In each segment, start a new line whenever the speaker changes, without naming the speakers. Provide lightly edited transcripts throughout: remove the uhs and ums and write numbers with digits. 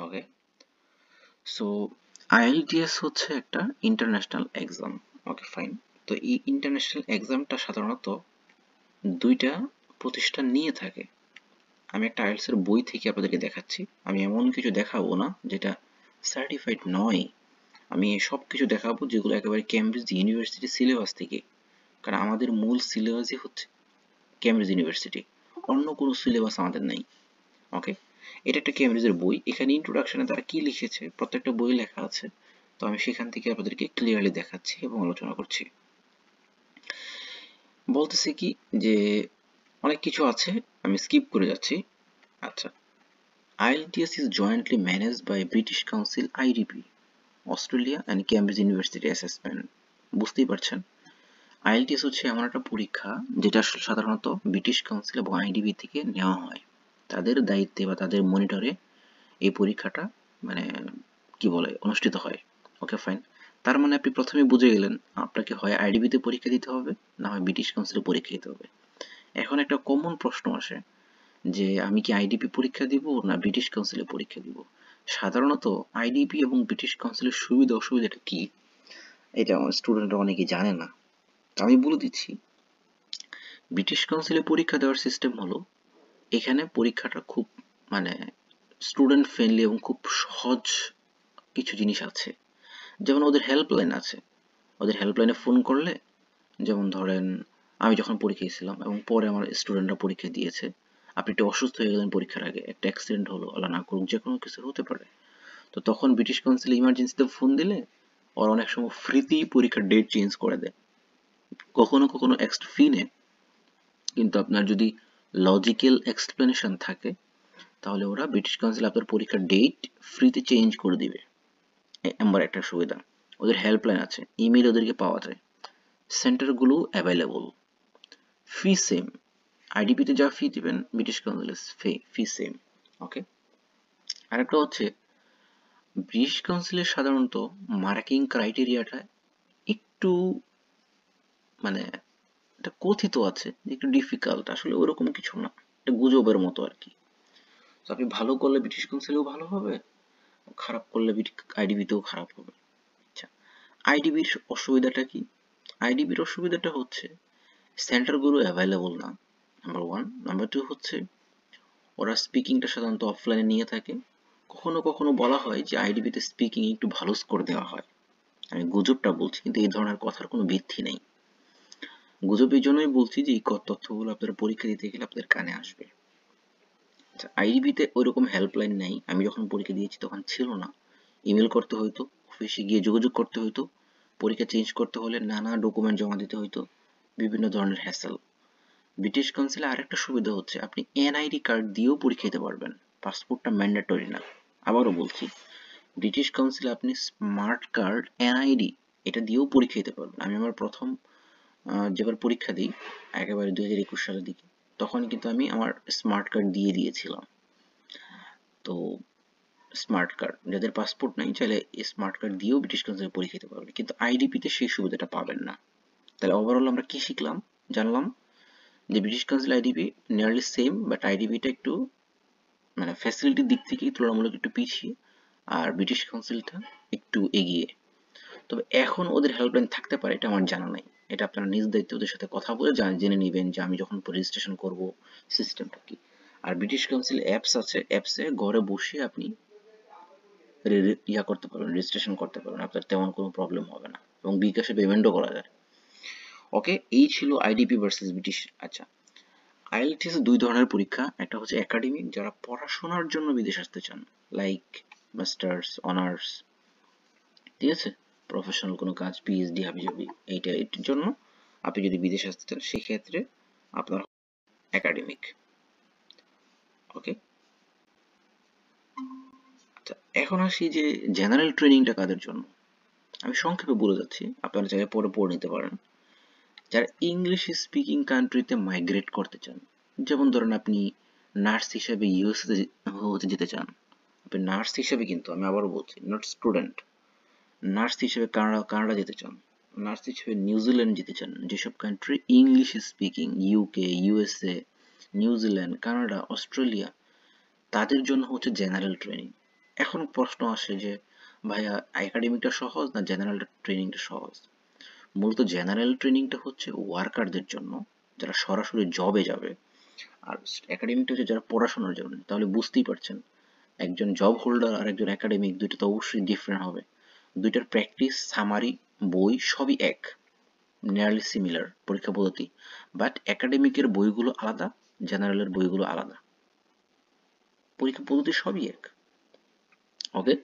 ওকে, so IELTS হচ্ছে একটা international exam. Okay fine. তো এই ইন্টারন্যাশনাল এক্সামটা সাধারণত দুইটা প্রতিষ্ঠান নিয়ে থাকে। আমি একটা আইএলটিএস এর বই থেকে আপনাদেরকে দেখাচ্ছি। আমি এমন কিছু দেখাবো না যেটা সার্টিফাইড নয়। আমি সব কিছু দেখাবো যেগুলো একেবারে কেমব্রিজ ইউনিভার্সিটি সিলেবাস থেকে, কারণ আমাদের মূল সিলেবাসই হচ্ছে কেমব্রিজ ইউনিভার্সিটি, অন্য কোনো সিলেবাস আমাদের নাই। ওকে, এটা একটা কেমব্রিজের বই। এখানে ইন্ট্রোডাকশনে তারা কি লিখেছে প্রত্যেকটা বই লেখা আছে, তো আমি সেখান থেকে আপনাদেরকে ক্লিয়ারলি দেখাচ্ছি এবং আলোচনা করছি। বলতেছে কি যে অনেক কিছু আছে, আমি স্কিপ করে যাচ্ছি। আচ্ছা, IELTS is jointly managed by British Council IDP, Australia and Cambridge university assessment. বুঝতেই পারছেন, IELTS হচ্ছে এমন একটা পরীক্ষা যেটা আসলে সাধারণত ব্রিটিশ কাউন্সিল এবং আইডিবি থেকে নেওয়া হয়। তাদের দায়িত্বে বা তাদের মনিটরে এই পরীক্ষাটা মানে কি বলে অনুষ্ঠিত হয়। Okay fine. তার মানে আপনি প্রথমে বুঝে গেলেন আপনাকে হয় আইডিবিতে পরীক্ষা দিতে হবে, না হয় ব্রিটিশ কাউন্সিলে পরীক্ষা দিতে হবে। এখন একটা কমন প্রশ্ন আসে যে আমি কি আইডিপি পরীক্ষা দিব না ব্রিটিশ কাউন্সিলে পরীক্ষা দিব। সাধারণত আইডিপি এবং ব্রিটিশ কাউন্সিলের সুবিধা অসুবিধাটা কি, এটা আমার স্টুডেন্টরা অনেকেই জানে না। আমি বলে দিচ্ছি। ব্রিটিশ কাউন্সিলে পরীক্ষা দেওয়ার সিস্টেম হলো, এখানে পরীক্ষাটা খুব মানে স্টুডেন্ট ফ্রেন্ডলি এবং খুব সহজ কিছু জিনিস আছে। যেমন ওদের হেল্পলাইন আছে। ওদের হেল্পলাইনে ফোন করলে, যেমন ধরেন আমি যখন পরীক্ষা দিয়েছিলাম এবং পরে আমার স্টুডেন্টরা পরীক্ষা দিয়েছে, আপনি একটু অসুস্থ হয়ে গেলেন পরীক্ষার আগে, একটা অ্যাক্সিডেন্ট হলো, আল্লাহ না করুক যে কোনো কিছু হতে পারে, তো তখন ব্রিটিশ কাউন্সিলে ইমার্জেন্সিতে ফোন দিলে ওরা অনেক সময় ফ্রিতেই পরীক্ষার ডেট চেঞ্জ করে দেয়। কখনো কখনো এক্সট্রা ফি নেয়, কিন্তু আপনার যদি লজিক্যাল এক্সপ্লেনেশন থাকে তাহলে ওরা ব্রিটিশ কাউন্সিল আপনার পরীক্ষার ডেট ফ্রিতে চেঞ্জ করে দিবে। নাম্বার একটা সুবিধা। ওদের হেল্পলাইন আছে, ইমেল ওদেরকে পাওয়া যায়, সেন্টারগুলো অ্যাভেলেবল, ফি সেম। আইডিপিতে যা ফি দিবেন ব্রিটিশ কাউন্সিলে ফি সেম। ওকে, আরেকটা হচ্ছে ব্রিটিশ কাউন্সিলের সাধারণত মার্কিং ক্রাইটেরিয়াটা একটু মানে এটা কথিত আছে যে একটু ডিফিকাল্ট, আসলে ওরকম কিছু না, এটা গুজবের মতো আর কি। তো আপনি ভালো করলে ব্রিটিশ কাউন্সিলেও ভালো হবে, খারাপ করলে আইডিবিতেও খারাপ হবে। আচ্ছা, আইডিবির অসুবিধাটা কি? আইডিবির অসুবিধাটা হচ্ছে সেন্টারগুলো অ্যাভেলেবল না, নাম্বার ওয়ান। নাম্বার টু হচ্ছে ওরা স্পিকিংটা সাধারণত অফলাইনে নিয়ে থাকে। কখনো কখনো বলা হয় যে আইডিবিতে স্পিকিং একটু ভালো স্কোর দেওয়া হয়। আমি গুজবটা বলছি, কিন্তু এই ধরনের কথার কোনো ভিত্তি নেই। গুজব এই জন্যই বলছি যে এই তথ্যগুলো আপনারা পরীক্ষা দিতে গেলে আপনাদের কানে আসবে। আচ্ছা, আইডিবিতে ওইরকম হেল্পলাইন নেই। আমি যখন পরীক্ষা দিয়েছি তখন ছিল না। ইমেল করতে হইতো, অফিসে গিয়ে যোগাযোগ করতে হইতো, পরীক্ষা চেঞ্জ করতে হলে নানা ডকুমেন্ট জমা দিতে হইতো, বিভিন্ন ধরনের হ্যাসেল। ব্রিটিশ কাউন্সিলে আরেকটা সুবিধা হচ্ছে আপনি এনআইডি কার্ড দিয়েও পরীক্ষা দিতে পারবেন, পাসপোর্টটা ম্যান্ডেটরি না। আবারও বলছি, ব্রিটিশ কাউন্সিলে আপনি স্মার্ট কার্ড এনআইডি এটা দিয়েও পরীক্ষা দিতে পারবেন। আমি আমার প্রথম যেবার পরীক্ষা দিই একেবারে 2021 সালের দিকে, তখন কিন্তু আমি আমার স্মার্ট কার্ড দিয়ে দিয়েছিলাম। তো স্মার্ট কার্ড যাদের পাসপোর্ট নাই চাইলে স্মার্ট কার্ড দিয়েও ব্রিটিশ কাউন্সিলে পরীক্ষা দিতে পারবেন, কিন্তু আইডিপিতে সেই সুবিধাটা পাবেন না। তাহলে ওভারঅল আমরা কি শিখলাম, জানলাম যে British Council IDP nearly same, but আইডিপিটা একটু মানে ফ্যাসিলিটির দিক থেকে তুলনামূলক একটু পিছিয়ে, আর ব্রিটিশ কাউন্সিলটা একটু এগিয়ে। তবে এখন ওদের হেল্পলাইন থাকতে পারে, এটা আমার জানা নাই। এটা আপনারা নিজ দায়িত্বে ওদের সাথে কথা বলে জেনে নেবেন যে আমি যখন রেজিস্ট্রেশন করব সিস্টেমটা কি। আর ব্রিটিশ কাউন্সিল অ্যাপস আছে, অ্যাপসে ঘরে বসে আপনি করতে পারবেন, রেজিস্ট্রেশন করতে পারবেন, আপনার তেমন কোনো প্রবলেম হবে না, এবং বিকাশে পেমেন্টও করা যায়। ওকে, এই ছিল আইডিপি ভার্সেস ব্রিটিশ। আচ্ছা, আইএলটিএস দুই ধরনের পরীক্ষা, একটা হচ্ছে একাডেমিক, যারা পড়াশোনার জন্য বিদেশ আসতে চান, লাইক মাস্টার্স, অনার্স, ঠিক আছে, প্রফেশনাল কোনো কাজ, পিএইচডি, হাবিজাবি, এইটার জন্য আপনি যদি বিদেশ আসতে চান সেক্ষেত্রে আপনার একাডেমিক। ওকে, আচ্ছা, এখন আসি যে জেনারেল ট্রেনিংটা কাদের জন্য। আমি সংক্ষেপে বলে যাচ্ছি, আপনারা চাইলে পরে পড়ে নিতে পারেন। যারা ইংলিশ স্পিকিং কান্ট্রিতে মাইগ্রেট করতে চান, যেমন ধরেন আপনি নার্স হিসেবে ইউএসএ হতে যেতে চান, আপনি নার্স হিসেবে, কিন্তু আমি আবারও বলছি নট স্টুডেন্ট, নার্স হিসেবে কানাডা যেতে চান, নার্স হিসেবে নিউজিল্যান্ড যেতে চান, যেসব country English speaking, UK, USA, New Zealand, Canada, Australia, তাদের জন্য হচ্ছে জেনারেল ট্রেনিং। এখন প্রশ্ন আসে যে ভাইয়া একাডেমিকটা সহজ না জেনারেল ট্রেনিংটা সহজ? মূলত জেনারেল ট্রেনিংটা হচ্ছে ওয়ার্কারদের জন্য, যারা সরাসরি জবে যাবে। আর একাডেমিকটা হচ্ছে যারা পড়াশোনার জন্য। তাহলে বুঝতেই পারছেন, একজন জব হোল্ডার আর একজন একাডেমিক দুইটা তো অবশ্যই ডিফারেন্ট হবে। দুইটার প্র্যাকটিস, সামারি, বই সবই এক, নিয়ারলি সিমিলার পরীক্ষা পদ্ধতি। বাট একাডেমিকের বইগুলো আলাদা, জেনারেলের বইগুলো আলাদা, পরীক্ষা পদ্ধতি সবই এক। ওকে,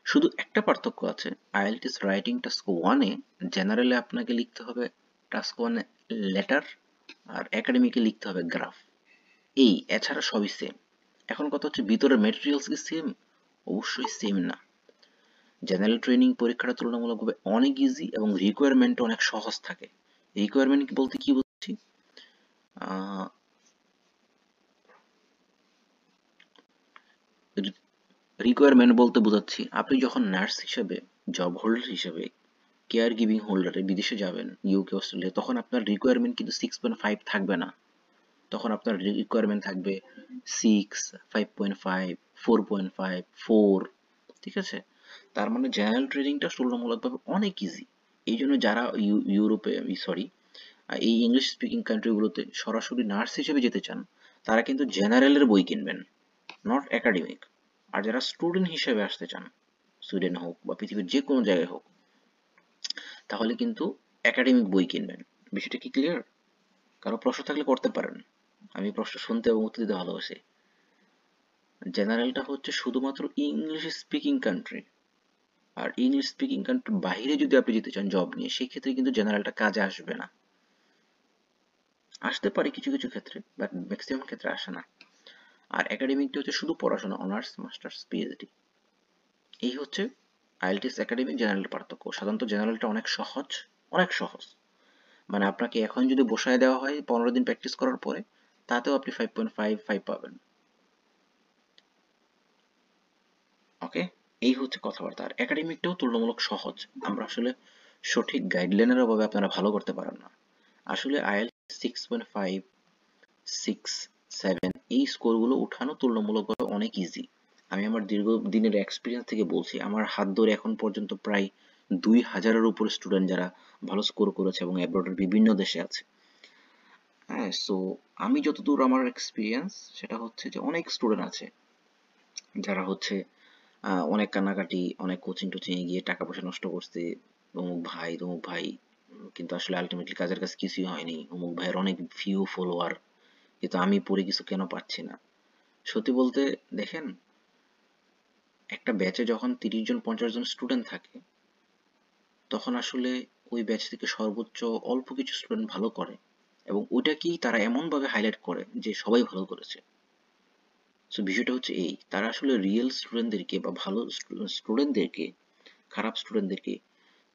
শুধু একটা পার্থক্য আছে। আইএলটিএস রাইটিং টাস্ক ওয়ানে জেনারেলে আপনাকে লিখতে হবে টাস্ক ওয়ানে লেটার, আর একাডেমিকে লিখতে হবে গ্রাফ। এই এছাড়া সবই সেম। এখন কথা হচ্ছে ভিতরের ম্যাটেরিয়ালস কি সেম? অবশ্যই সেম না। জেনারেল ট্রেনিং পরীক্ষাটা তুলনামূলকভাবে অনেক ইজি এবং রিকোয়ারমেন্ট অনেক সহজ থাকে। রিকোয়ারমেন্ট বলতে কি বুঝছি, রিকোয়ারমেন্ট বলতে বোঝাচ্ছি আপনি যখন নার্স হিসেবে, জব হোল্ডার হিসেবে, কেয়ার গিভিং হোল্ডারে বিদেশে যাবেন, ইউকে, অস্ট্রেলিয়া, তখন আপনার রিকোয়ারমেন্ট কিন্তু 6.5 থাকবে না। তখন আপনার রিকোয়ারমেন্ট থাকবে 6, 5.5, 4.5, 4। ঠিক আছে? তার মানে জেনারেল ট্রেনিংটা তুলনামূলকভাবে অনেক ইজি। এই জন্য যারা ইউরোপে, সরি, এই ইংলিশ স্পিকিং কান্ট্রিগুলোতে সরাসরি নার্স হিসেবে যেতে চান, তারা কিন্তু জেনারেলের বই কিনবেন, নট একাডেমিক। আর যারা স্টুডেন্ট হিসেবে আসতে চান, সুইডেন হোক বা পৃথিবীর যে কোনো জায়গায় হোক, তাহলে কিন্তু একাডেমিক বই কিনবেন। বিষয়টা কি ক্লিয়ার? কারো প্রশ্ন থাকলে করতে পারেন, আমি প্রশ্ন শুনতে এবং উত্তর দিতে ভালোবাসি। জেনারেলটা হচ্ছে শুধুমাত্র ইংলিশ স্পিকিং কান্ট্রি, আর ইংলিশ স্পিকিং কান্ট্রির বাইরে যদি আপনি যেতে চান জব নিয়ে, সেক্ষেত্রে কিন্তু জেনারেলটা কাজে আসবে না। আসতে পারে কিছু কিছু ক্ষেত্রে, বাট ম্যাক্সিমাম ক্ষেত্রে আসে না। আর একাডেমিকটা হচ্ছে শুধু পড়াশোনা, অনার্স, মাস্টার্স, পিএইচডি। এই হচ্ছে আইএলটিএস একাডেমিক জেনারেল পার্থক্য। সাধারণত জেনারেলটা অনেক সহজ, অনেক সহজ। মানে আপনাকে এখন যদি বসায় দেওয়া হয় 15 দিন প্র্যাকটিস করার পরে, তাতেও আপনি 5.55 পাবেন। ওকে, এই হচ্ছে কথাবার্তা। আর একাডেমিকটাও তুলনামূলক সহজ। আমরা আসলে সঠিক গাইডলাইনের অভাবে আপনারা ভালো করতে পারেন না। আসলে আইএলটিএস 6.5, 6, 7 এই স্কোরগুলো উঠানো তুলনামূলকভাবে অনেক ইজি। আমি আমার দীর্ঘ দিনের এক্সপিরিয়েন্স থেকে বলছি, আমার হাত ধরে এখন পর্যন্ত প্রায় 2000-এর উপর স্টুডেন্ট যারা ভালো স্কোর করেছে এবং অ্যাব্রডের বিভিন্ন দেশে আছে। হ্যাঁ, সো আমি যতদূর আমার এক্সপিরিয়েন্স, সেটা হচ্ছে যে অনেক স্টুডেন্ট আছে যারা হচ্ছে অনেক কান্নাকাটি, অনেক কোচিং টোচিং এ গিয়ে টাকা পয়সা নষ্ট করছে, অমুক ভাই তমুক ভাই, কিন্তু আসলে আলটিমেটলি কাজের কাছে কিছুই হয়নি। অমুক ভাইয়ের অনেক ভিউ ফলোয়ার, কিন্তু আমি পড়ে কিছু কেন পাচ্ছি না। সত্যি বলতে দেখেন, একটা ব্যাচে যখন 30 জন 50 জন স্টুডেন্ট থাকে, তখন আসলে ওই ব্যাচ থেকে সর্বোচ্চ অল্প কিছু স্টুডেন্ট ভালো করে, এবং ওইটাকেই তারা এমন ভাবে হাইলাইট করে যে সবাই ভালো করেছে। সো বিষয়টা হচ্ছে এই, তারা আসলে রিয়েল স্টুডেন্টদেরকে বা ভালো স্টুডেন্টদেরকে, খারাপ স্টুডেন্টদেরকে,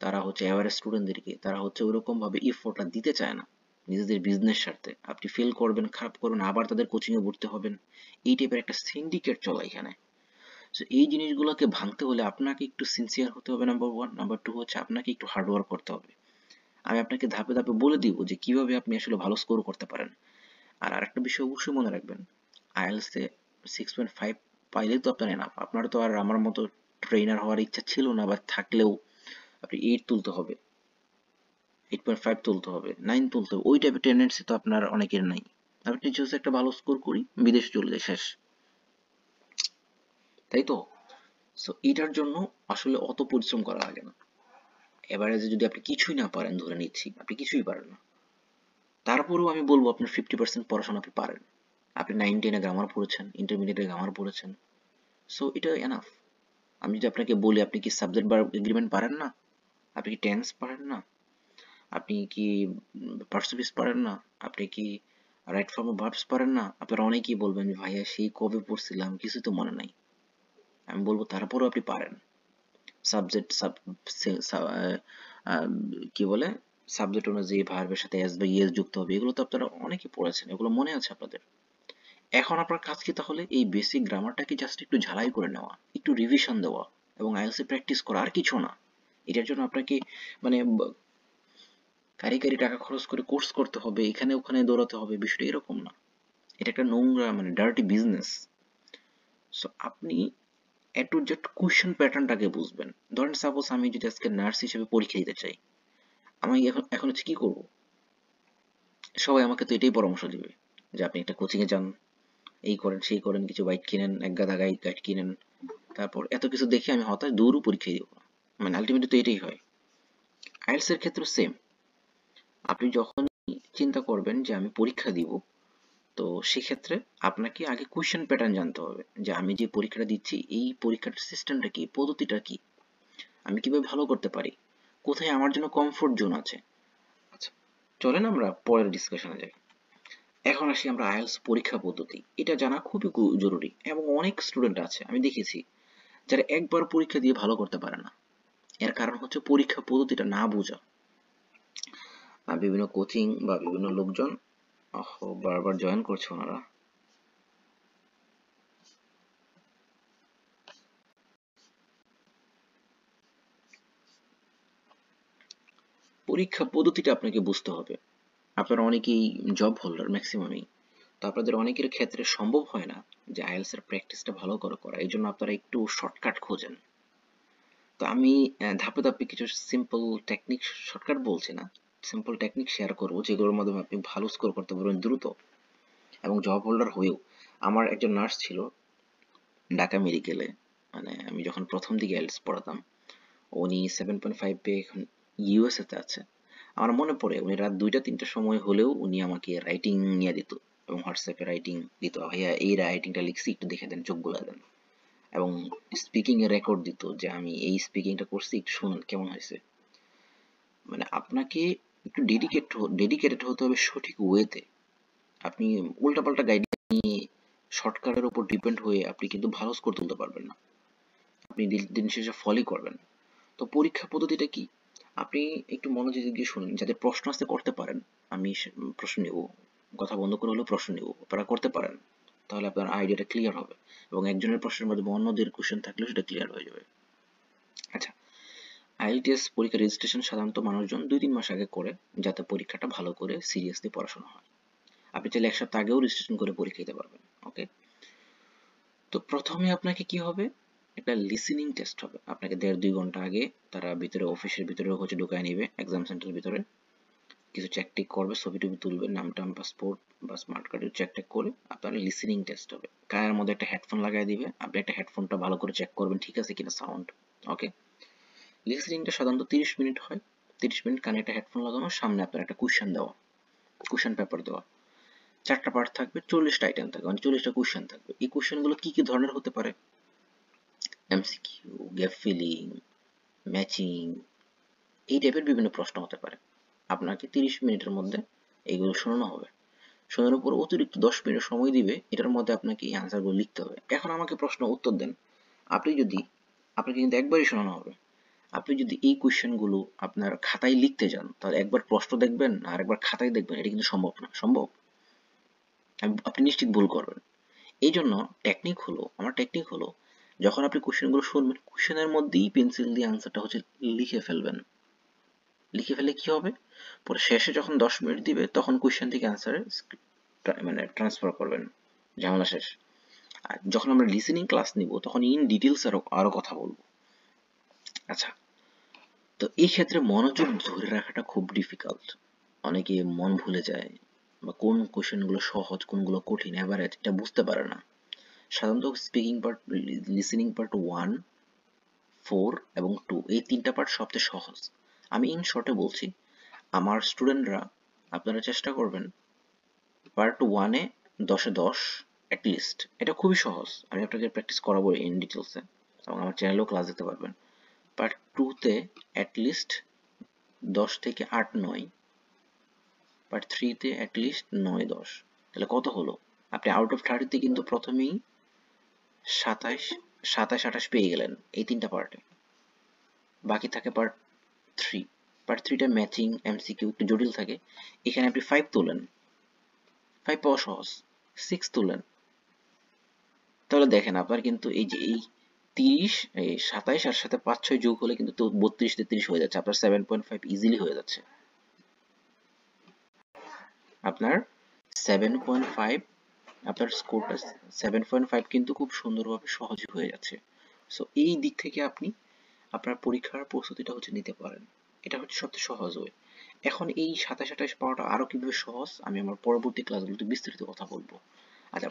তারা হচ্ছে অ্যাভারেজ স্টুডেন্টদেরকে, তারা হচ্ছে ওরকম ভাবে ইফোর্টটা দিতে চায় না নিজেদের বিজনেস স্বার্থে। আপনি ফেল করবেন, খারাপ করবেন, আবার তাদের কোচিং এ ভর্তি হবেন, এই টাইপের একটা সিন্ডিকেট চলে এখানে। সো এই জিনিসগুলোকে ভাঙতে হলে আপনাকে একটু সিনসিয়ার হতে হবে, নাম্বার ওয়ান। নাম্বার টু হচ্ছে আপনাকে একটু হার্ডওয়ার্ক করতে হবে। আমি আপনাকে ধাপে ধাপে বলে দিব যে কিভাবে আপনি আসলে ভালো স্কোর করতে পারেন। আর আরেকটা বিষয় অবশ্যই মনে রাখবেন, আইএলটিএস এ 6.5 পাইলেই তো আপনার এনাফ। আপনার তো আর আমার মতো ট্রেনার হওয়ার ইচ্ছা ছিল না, বা থাকলেও আপনি 8 তুলতে হবে, 8.5 তুলতে হবে, 9 তুলতে হবে, ওই টাইপের টেন্ডেন্সি তো আপনার অনেকের নাই। আপনি জাস্ট একটা ভালো স্কোর করি, বিদেশে চলে যাই, শেষ। তাই তো? সো এটার জন্য আসলে অত পরিশ্রম করা লাগে না। এভারেজে যদি আপনি কিছুই না পারেন, ধরে নিচ্ছি আপনি কিছুই পারেন না, তারপরেও আমি বলবো আপনার 50% পড়াশোনা আপনি পারেন। আপনি 9-10-এ গ্রামার পড়েছেন, ইন্টারমিডিয়েটে গ্রামার পড়েছেন, সো এটা এনাফ। আমি যদি আপনাকে বলি আপনি কি সাবজেক্ট বার এগ্রিমেন্ট পারেন না, আপনি কি টেন্স পারেন না, আপনি কি পার্সোপিস পারেন না, আপনি কি রাইট ফর্ম অফ ভার্বস পারেন না, আপনারা অনেকেই বলবেন যে ভাইয়া সেই কবে পড়ছিলাম, কিছু তো মনে নাই। আমি বলবো তারপরেও আপনি পারেন। সাবজেক্ট কি বলে, সাবজেক্ট অনুযায়ী ভার্বের সাথে এস বা ইএস যুক্ত হবে, এগুলো তো আপনারা অনেকেই পড়েছেন, এগুলো মনে আছে আপনাদের। এখন আপনার কাজ কি তাহলে, এই বেসিক গ্রামারটাকে জাস্ট একটু ঝালাই করে নেওয়া, একটু রিভিশন দেওয়া এবং আইএলটিএস প্র্যাকটিস করা, আর কিছু না। এটার জন্য আপনাকে মানে কারি কারি টাকা খরচ করে কোর্স করতে হবে, এখানে ওখানে দৌড়াতে হবে, বিষয়টা এরকম না। এটা একটা নোংরা, মানে ডার্টি বিজনেস। সো আপনি এ টু জেড কোয়েশ্চেন প্যাটার্নটাকে বুঝবেন। ধরেন সাপোজ আমি যদি আজকে নার্স হিসেবে পরীক্ষা দিতে চাই, আমি এখন হচ্ছে কি করব? সবাই আমাকে তো এটাই পরামর্শ দিবে যে আপনি একটা কোচিং এ যান, এই করেন সেই করেন, কিছু বাইক কিনেন, এক গাদা গাইড কিনেন। তারপর এত কিছু দেখে আমি হতাশ, দৌড়ও পরীক্ষা দিব না। মানে আলটিমেটলি তো এটাই হয়। আইএলটিএস এর ক্ষেত্রে সেম। আপনি যখন চিন্তা করবেন যে আমি পরীক্ষা দিব, তো সেক্ষেত্রে আপনাকে আগে কোয়েশ্চেন প্যাটার্ন জানতে হবে যে আমি যে পরীক্ষাটা দিচ্ছি এই পরীক্ষার সিস্টেমটা কি, পদ্ধতিটা কি, আমি কিভাবে ভালো করতে পারি, কোথায় আমার জন্য কমফোর্ট জোন আছে। আচ্ছা, চলেন আমরা পরের ডিসকাশনে যাই। এখন আসি আমরা আইএলটিএস পরীক্ষা পদ্ধতি। এটা জানা খুবই জরুরি এবং অনেক স্টুডেন্ট আছে আমি দেখেছি যারা একবার পরীক্ষা দিয়ে ভালো করতে পারে না। এর কারণ হচ্ছে পরীক্ষা পদ্ধতিটা না বোঝা। বিভিন্ন কোচিং বা বিভিন্ন লোকজন বারবার জয়েন করছে ওনারা। পরীক্ষা পদ্ধতিটা আপনাকে বুঝতে হবে। আপনারা অনেকেই জব হোল্ডার ম্যাক্সিমামই, তো আপনাদের অনেকের ক্ষেত্রে সম্ভব হয় না যে আইএলটিএস এর প্র্যাকটিসটা ভালো করে করা, এই জন্য আপনারা একটু শর্টকাট খোঁজেন। তো আমি ধাপে ধাপে কিছু সিম্পল টেকনিক, শর্টকাট বলছি না, সিম্পল টেকনিক শেয়ার করবো যেগুলোর মাধ্যমে আপনি ভালো স্কোর করতে পারবেন দ্রুত এবং জব হোল্ডার হয়েও। আমার একজন নার্স ছিল ঢাকা মেডিকেলে, মানে আমি যখন প্রথম দিকে আইএলটিএস পড়াতাম, উনি 7.5 পেয়ে এখন ইউএসএ তে আছে। আমার মনে পড়ে উনি রাত 2টা 3টার সময় হলেও উনি আমাকে রাইটিং নিয়ে দিত এবং হোয়াটসঅ্যাপে রাইটিং দিত, ভাইয়া এই রাইটিংটা লিখছি একটু দেখে দেন, চোখ বুলা দেন। এবং স্পিকিং এর রেকর্ড দিত যে আমি এই স্পিকিংটা করছি, একটু শুনুন কেমন হয়েছে। মানে আপনাকে একটু ডেডিকেটেড হতে হবে সঠিক ওয়েতে। আপনি উল্টাপাল্টা গাইড নিয়ে শর্টকাটের উপর ডিপেন্ড হয়ে আপনি কিন্তু ভালো স্কোর তুলতে পারবেন না। আপনি দিন শেষে ফলই করবেন। তো পরীক্ষা পদ্ধতিটা কি? আপনি একটু মনোযোগ দিয়ে শুনুন, যাদের প্রশ্ন আসতে করতে পারেন। আমি প্রশ্ন নেব, কথা বন্ধ করে হলেও প্রশ্ন নেব, আপনারা করতে পারেন, তাহলে আপনার আইডিয়াটা ক্লিয়ার হবে এবং একজনের প্রশ্নের মধ্যে অন্যদের কোশ্চেন থাকলেও সেটা ক্লিয়ার হয়ে যাবে। আচ্ছা, আইএলটিএস পরীক্ষা রেজিস্ট্রেশন সাধারণত মানুষজন 2-3 মাস আগে করে, যাতে পরীক্ষাটা ভালো করে সিরিয়াসলি পড়াশোনা হয়। আপনি চাইলে 1 সপ্তাহ আগেও রেজিস্ট্রেশন করে পরীক্ষা দিতে পারবেন। ওকে, তো প্রথমে আপনাকে কি হবে, একটা লিসেনিং টেস্ট হবে। আপনাকে 1.5-2 ঘন্টা আগে তারা ভিতরে, অফিসের ভিতরে হচ্ছে ঢুকায় নিবে, এক্সাম সেন্টারের ভিতরে কিছু চেক টেক করবে, ছবি টবি তুলবে, নাম টাম, পাসপোর্ট বা স্মার্ট কার্ডের চেক টেক করে আপনার লিসেনিং টেস্ট হবে। কানের মধ্যে একটা হেডফোন লাগাই দিবে, আপনি একটা হেডফোনটা ভালো করে চেক করবেন ঠিক আছে কিনা সাউন্ড। ওকে, লিসেনিংটা সাধারণত 30 মিনিট হয়। 30 মিনিট কানে একটা হেডফোন লাগানো, সামনে আপনার একটা কোশ্চেন দেওয়া, কোশ্চেন পেপার দেওয়া, 4টা পার্ট থাকবে, 40টা আইটেম থাকবে, মানে 40টা কোশ্চেন থাকবে। এই কোশ্চেনগুলো কি কি ধরনের হতে পারে? এমসিকিউ, গ্যাপ ফিলিং, ম্যাচিং, এই টাইপের বিভিন্ন প্রশ্ন হতে পারে। আপনাকে 30 মিনিটের মধ্যে এইগুলো শোনানো হবে। শোনানোর পর অতিরিক্ত 10 মিনিট সময় দিবে, এটার মধ্যে আপনাকে এই আনসারগুলো লিখতে হবে। এখন আমাকে প্রশ্ন উত্তর দেন, আপনি যদি, আপনাকে কিন্তু একবারই শোনানো হবে, আপনি যদি এই কোয়েশ্চেনগুলো আপনার খাতায় লিখতে যান, তাহলে একবার প্রশ্ন দেখবেন আর একবার খাতায় দেখবেন, এটা কিন্তু সম্ভব না। সম্ভব? আপনি নিশ্চিত ভুল করবেন। এই জন্য আমার টেকনিক হলো, যখন আপনি কোশ্চেনগুলো শুনবেন, কোশ্চেনের মধ্যেই পেন্সিল দিয়ে আনসারটা হচ্ছে লিখে ফেলবেন। লিখে ফেলে কি হবে, পরে শেষে যখন 10 মিনিট দিবে তখন কোশ্চেন থেকে আনসারে মানে ট্রান্সফার করবেন, ঝামেলা শেষ। আর যখন আমরা লিসেনিং ক্লাস নিব তখন ইন ডিটেলস আরো কথা বলবো। আচ্ছা, তো এই ক্ষেত্রে মনোযোগ ধরে রাখাটা খুব ডিফিকাল্ট। অনেকে মন ভুলে যায় বা কোন কোশ্চেনগুলো সহজ কোনগুলো কঠিন এভারেজ এটা বুঝতে পারে না। সাধারণত স্পিকিং পার্ট, লিসেনিং পার্ট 1, 4 এবং 2 এই 3টা পার্ট সবচেয়ে সহজ। আমি ইন শর্টে বলছি, আমার স্টুডেন্টরা, আপনারা চেষ্টা করবেন পার্ট 1-এ 10-এ 10 অ্যাটলিস্ট, এটা খুবই সহজ, আমি আপনাকে প্র্যাকটিস করাবো ইন ডিটেলসে এবং আমার চ্যানেলেও ক্লাস দিতে পারবেন। পার্ট 2-তে অ্যাটলিস্ট 10 থেকে 8-9, পার্ট 3-তে অ্যাটলিস্ট 9-10। তাহলে কত হলো? আপনি আউট অফ 30-তে কিন্তু প্রথমেই 27 পেয়ে গেলেন এই 3টা পার্টে। বাকি থাকে পার্ট 3। পার্ট 3টা ম্যাচিং, এমসিকিউ একটু জটিল থাকে, এখানে আপনি 5 তোলেন, 5 পাওয়া সহজ, 6 তোলেন, তাহলে দেখেন আপনার কিন্তু এই যে এই 30, এই 27 আর সাথে 5-6 যোগ হলে কিন্তু তো 32-33 হয়ে যাচ্ছে, আপনার 7.5 ইজিলি হয়ে যাচ্ছে। আপনার 7.5, আপনার স্কোরটা 7.5 কিন্তু খুব সুন্দরভাবে সহজে হয়ে যাচ্ছে। সো এই দিক থেকে আপনি আপনার পরীক্ষার প্রস্তুতিটা হচ্ছে নিতে পারেন। এটা হচ্ছে সবচেয়ে সহজ ওয়ে। এখন এই 27-28 পাওয়াটা আরো কিভাবে সহজ আমি আমার পরবর্তী ক্লাসগুলোতে বিস্তারিত কথা বলবো। আচ্ছা,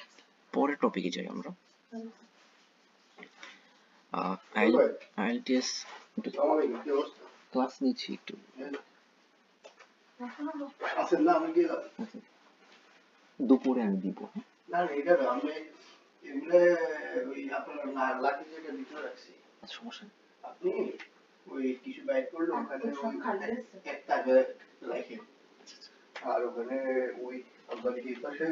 পরের টপিকে যাই আমরা। আইএলটিএস ক্লাস নিচ্ছি একটু। দুপুরে আমি দিব। আচ্ছা, সমস্যা নেই। আপনি ওই কিছু বাইক করলে ওখানে একটা রাখে, আর ওখানে ওই কোম্পানির পাশে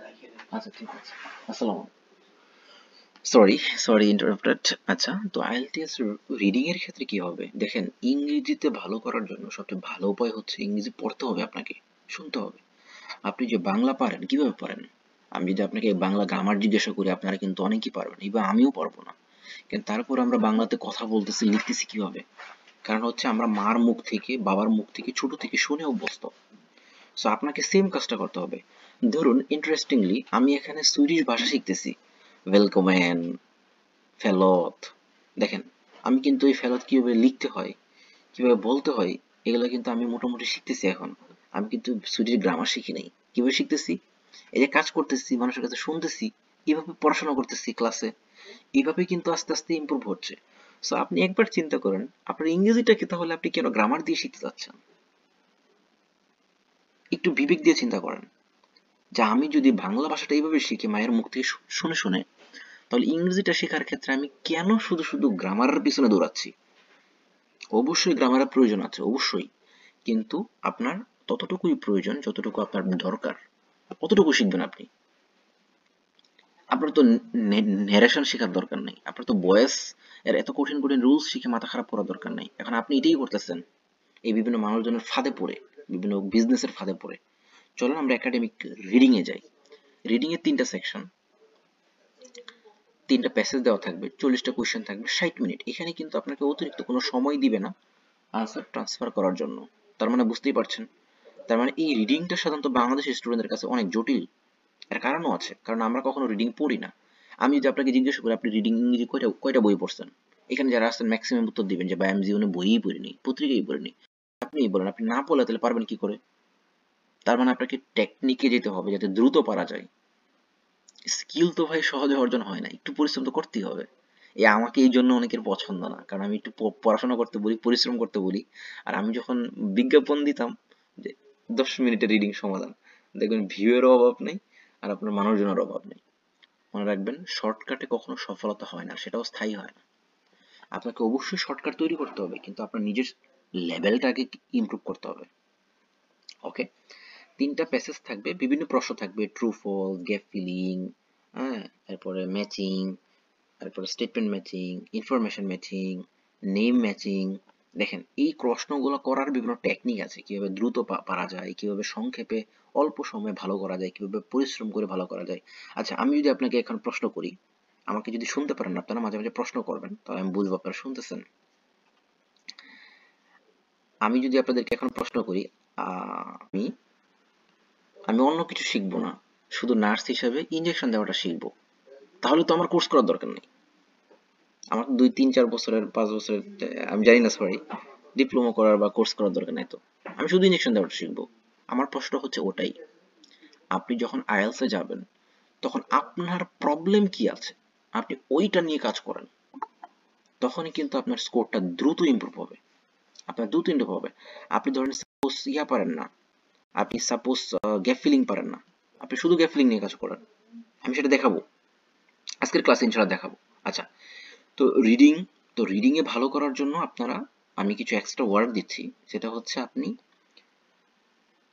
রাখে। আচ্ছা, ঠিক আছে। আসসালামু সরি সরি ইন্টারাপ্টেড। আচ্ছা, তো আইএলটিএস রিডিং এর ক্ষেত্রে কি হবে দেখেন, ইংরেজিতে ভালো করার জন্য সবচেয়ে ভালো উপায় হচ্ছে ইংরেজি পড়তে হবে, আপনাকে শুনতে হবে। আপনি যে বাংলা পারেন কিভাবে পারেন? আমি যদি আপনাকে বাংলা গ্রামার জিজ্ঞাসা করি আপনারা কিন্তু অনেকেই পারবেন, এবার আমিও পারবো না, কিন্তু তারপর আমরা বাংলাতে কথা বলতেছি লিখতেছি কিভাবে? কারণ হচ্ছে আমরা মার মুখ থেকে বাবার মুখ থেকে ছোট থেকে শুনে অভ্যস্ত। সো আপনাকে সেম কাজটা করতে হবে। ধরুন ইন্টারেস্টিংলি আমি এখানে সুইডিশ ভাষা শিখতেছি, ওয়েলকমেন, ফেলত। দেখেন, আমি কিন্তু এই ফেলত কিভাবে লিখতে হয়, কিভাবে বলতে হয়, এগুলো কিন্তু আমি মোটামুটি শিখতেছি এখন। আমি কিন্তু সুইডিশ গ্রামার শিখি নাই। কিভাবে শিখতেছি? এই যে কাজ করতেছি, মানুষের কাছে শুনতেছি, এইভাবে পড়াশোনা করতেছি ক্লাসে, এইভাবে কিন্তু আস্তে আস্তে ইমপ্রুভ হচ্ছে। সো আপনি একবার চিন্তা করেন আপনার ইংরেজিটাকে তাহলে আপনি কেন গ্রামার দিয়ে শিখতে চাচ্ছেন? একটু বিবেক দিয়ে চিন্তা করেন যে আমি যদি বাংলা ভাষাটা এইভাবে শিখি মায়ের মুখ থেকে শুনে শুনে, তাহলে ইংরেজিটা শেখার ক্ষেত্রে আমি কেন শুধু শুধু গ্রামারের পিছনে দৌড়াচ্ছি? অবশ্যই গ্রামারের প্রয়োজন আছে, অবশ্যই, কিন্তু আপনার ততটুকুই প্রয়োজন যতটুকু আপনার দরকার, অতটুকু শিখবেন আপনি। আপনার তো ন্যারেশন শেখার দরকার নেই, আপনার তো ভয়েস এর এত কঠিন কঠিন রুলস শিখে মাথা খারাপ করার দরকার নেই। এখন আপনি এটাই করতেছেন, এই বিভিন্ন মানুষজনের ফাঁদে পড়ে, বিভিন্ন বিজনেসের ফাঁদে পড়ে। চলুন আমরা একাডেমিক রিডিং এ যাই। রিডিং এর 3টা সেকশন, 3টা প্যাসেজ দেওয়া থাকবে, 40টা কোয়েশ্চেন থাকবে, 60 মিনিট। এখানে কিন্তু আপনাকে অতিরিক্ত কোনো সময় দিবে না আনসার ট্রান্সফার করার জন্য। তার মানে বুঝতেই পারছেন, তার মানে এই রিডিংটা সাধারণত বাংলাদেশের স্টুডেন্টদের কাছে অনেক জটিল। এর কারণও আছে, কারণ আমরা কখনো রিডিং পড়ি না। আমি যদি আপনাকে জিজ্ঞেস করি আপনি রিডিং ইংরেজি কয়টা কয়টা বই পড়ছেন, এখানে যারা আছেন ম্যাক্সিমাম উত্তর দিবেন যে ভাই আমি জীবনে বইই পড়িনি, পত্রিকাই পড়িনি। আপনি বলেন, আপনি না পড়লে তাহলে পারবেন কি করে? তার মানে আপনাকে টেকনিকে যেতে হবে যাতে দ্রুত পারা যায়। স্কিল তো ভাই সহজে অর্জন হয় না, একটু পরিশ্রম তো করতেই হবে। আমাকে এই জন্য অনেকের পছন্দ না, কারণ আমি একটু পড়াশোনা করতে বলি, পরিশ্রম করতে বলি। আর আমি যখন বিজ্ঞাপন দিতাম যে 10 মিনিটের রিডিং সমাধান, দেখবেন ভিউ এরও অভাব নেই আর আপনার মানুষজনের অভাব নেই। মনে রাখবেন, শর্টকাটে কখনো সফলতা হয় না, সেটাও স্থায়ী হয় না। আপনাকে অবশ্যই শর্টকাট তৈরি করতে হবে, কিন্তু আপনার নিজের লেভেলটাকে ইমপ্রুভ করতে হবে। ওকে, 3টা প্যাসেজ থাকবে, বিভিন্ন প্রশ্ন থাকবে, ট্রু ফলস, গ্যাপ ফিলিং, হ্যাঁ, তারপরে ম্যাচিং, তারপরে statement matching, information matching, name matching. দেখেন, এই প্রশ্নগুলো করার বিভিন্ন টেকনিক আছে, কিভাবে দ্রুত পারা যায়, কিভাবে সংক্ষেপে অল্প সময়ে ভালো করা যায়, কিভাবে পরিশ্রম করে ভালো করা যায়। আচ্ছা, আমি যদি আপনাকে এখন প্রশ্ন করি, আমাকে যদি শুনতে পারেন, আপনারা মাঝে মাঝে প্রশ্ন করবেন, তাহলে আমি বুঝবো আপনারা শুনতেছেন। আমি যদি আপনাদেরকে এখন প্রশ্ন করি, আমি আমি অন্য কিছু শিখবো না, শুধু নার্স হিসেবে ইনজেকশন দেওয়াটা শিখবো, তাহলে তো আমার কোর্স করার দরকার নেই। আমার 2, 3, 4 বছরের 5 বছরের আমি জানি না, সরি, ডিপ্লোমা করার বা কোর্স করার দরকার নাই তো। আমি শুধু ইনজেকশন দেওয়াটা শিখবো। আমার প্রশ্ন হচ্ছে ওটাই, আপনি যখন আইএলস এ যাবেন তখন আপনার প্রবলেম কি আছে আপনি ওইটা নিয়ে কাজ করেন, তখনই কিন্তু আপনার স্কোরটা দ্রুত ইমপ্রুভ হবে, আপনার দ্রুত ইমপ্রুভ হবে। আপনি ধরেন সাপোজ পারেন না, আপনি সাপোজ গ্যাপ ফিলিং পারেন না, আপনি শুধু গ্যাপ ফিলিং নিয়ে কাজ করেন, আমি সেটা দেখাবো আজকের ক্লাসে ইনশাআল্লাহ দেখাবো। আচ্ছা, তো রিডিং, তো রিডিং এ ভালো করার জন্য আপনারা, আমি কিছু এক্সট্রা ওয়ার্ড দিচ্ছি, সেটা হচ্ছে আপনি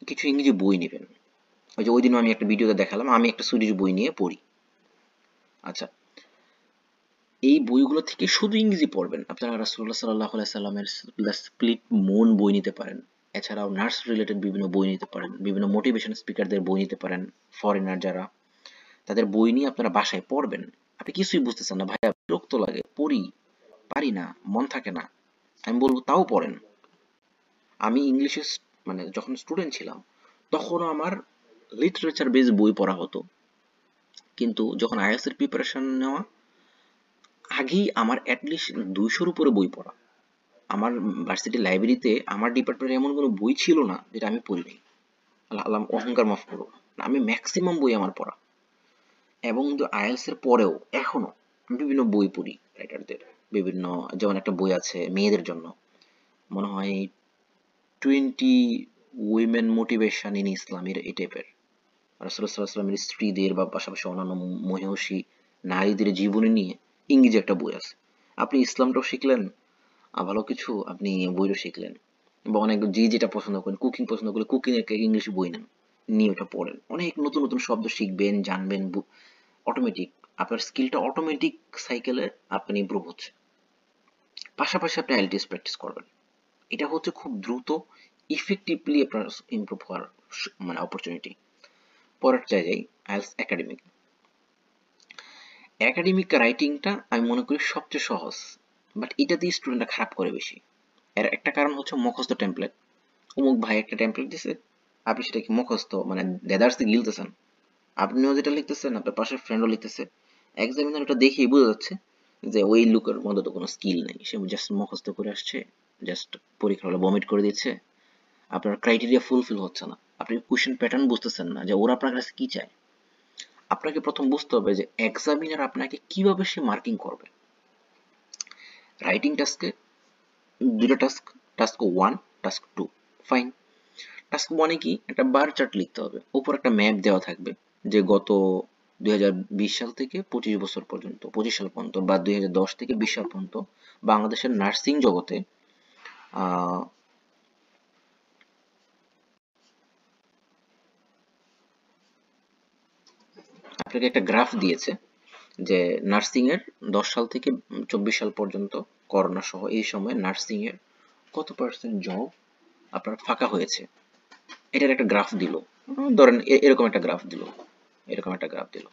কিছু ইংরেজি বই নেবেন। ওই যে ওই দিন আমি একটা ভিডিওতে দেখালাম, আমি একটা সুইডিশ বই নিয়ে পড়ি। আচ্ছা, এই বইগুলো থেকে শুধু ইংরেজি পড়বেন। আপনারা রাসূলুল্লাহ সাল্লাল্লাহু আলাইহি সাল্লামের স্প্লিট মুন বই নিতে পারেন, এছাড়াও নার্স রিলেটেড বিভিন্ন বই নিতে পারেন, বিভিন্ন মোটিভেশন স্পিকারদের বই নিতে পারেন, ফরেনার যারা, তাদের বই নিয়ে আপনারা বাসায় পড়বেন। আপনি কিছুই বুঝতেছেন না, ভাইয়া বিরক্ত লাগে, পড়ি, পারি না, মন থাকে না, আমি বলবো তাও পড়েন। আমি ইংলিশে মানে যখন স্টুডেন্ট ছিলাম তখনও আমার লিটারেচার বেস বই পড়া হতো, কিন্তু যখন আইএলটিএস এর প্রিপারেশন নেওয়া, আগেই আমার অ্যাটলিস্ট 200-র উপরে বই পড়া। আমার ভার্সিটি লাইব্রেরিতে আমার ডিপার্টমেন্টে এমন কোনো বই ছিল না যেটা আমি পড়ি নাই। আল্লাহ আল্লাহ অহংকার মাফ করো, আমি ম্যাক্সিমাম বই আমার পড়া। এবং আইএলস এর পরেও এখনো বিভিন্ন বই পড়ি রাইটারদের। বিভিন্ন, যেমন একটা বই আছে মেয়েদের জন্য, মনে হয় 20 উইমেন মোটিভেশন ইন ইসলাম, এই টাইপের। রাসূলুল্লাহ সাল্লাল্লাহু আলাইহি ওয়াসাল্লামের স্ত্রীদের বা পাশাপাশি অন্যান্য মহিষী নারীদের জীবনী নিয়ে ইংরেজি একটা বই আছে। আপনি ইসলামটাও শিখলেন, ভালো কিছু আপনি বইও শিখলেন। বা অনেক যে যেটা পছন্দ করেন, কুকিং পছন্দ করলে কুকিং এর ইংলিশ বই নেন, নিয়ে ওটা পড়েন, অনেক নতুন নতুন শব্দ শিখবেন, জানবেন। অটোমেটিক আপনার স্কিলটা অটোমেটিক সাইকেলে আপনি ইমপ্রুভ হচ্ছে। পাশাপাশি আপনি আইএলটিএস প্র্যাকটিস করবেন। এটা হচ্ছে খুব দ্রুত ইফেক্টিভলি আপনার ইমপ্রুভ হওয়ার মানে অপরচুনিটি। পরের জায়গায় আইএলটিএস একাডেমিক। একাডেমিক রাইটিংটা আমি মনে করি সবচেয়ে সহজ, বাট এটা দিয়ে স্টুডেন্টরা খারাপ করে বেশি। এর একটা কারণ হচ্ছে মুখস্থ টেমপ্লেট। অমুক ভাই একটা টেমপ্লেট দিছে, আপনি সেটাকে মুখস্থ মানে দেদারসে গিলতেছেন। আপনিও যেটা লিখতেছেন আপনার পাশের ফ্রেন্ডও লিখতেছে, এক্সামিনার ওটা দেখেই বোঝা যাচ্ছে যে ওই লোকের মধ্যে তো কোনো স্কিল নেই, সে জাস্ট মুখস্থ করে আসছে, জাস্ট পরীক্ষা হলে ভমিট করে দিচ্ছে। আপনার ক্রাইটেরিয়া ফুলফিল হচ্ছে না, আপনি কোশ্চেন প্যাটার্ন বুঝতেছেন না যে ওরা আপনার কাছে কি চায়। আপনাকে প্রথম বুঝতে হবে যে এক্সামিনার আপনাকে কিভাবে সে মার্কিং করবে। রাইটিং টাস্কে দুটো task, task 1, task 2, fine. Task 1 এ কি একটা বার চার্ট লিখতে হবে, উপর একটা ম্যাপ দেওয়া থাকবে যে গত 2020 সাল থেকে 25 বছর পর্যন্ত, 25 সাল পর্যন্ত বা 2010 থেকে 20 সাল পর্যন্ত বাংলাদেশের নার্সিং জগতে আহ, আপনাকে একটা গ্রাফ দিয়েছে যে নার্সিং এর 10 সাল থেকে 24 সাল পর্যন্ত, করোনা সহ এই সময় নার্সিং এর কত পার্সেন্ট জব আপনার ফাঁকা হয়েছে, এটার একটা গ্রাফ দিল। ধরেন এরকম একটা গ্রাফ দিল, এরকম একটা গ্রাফ দিল,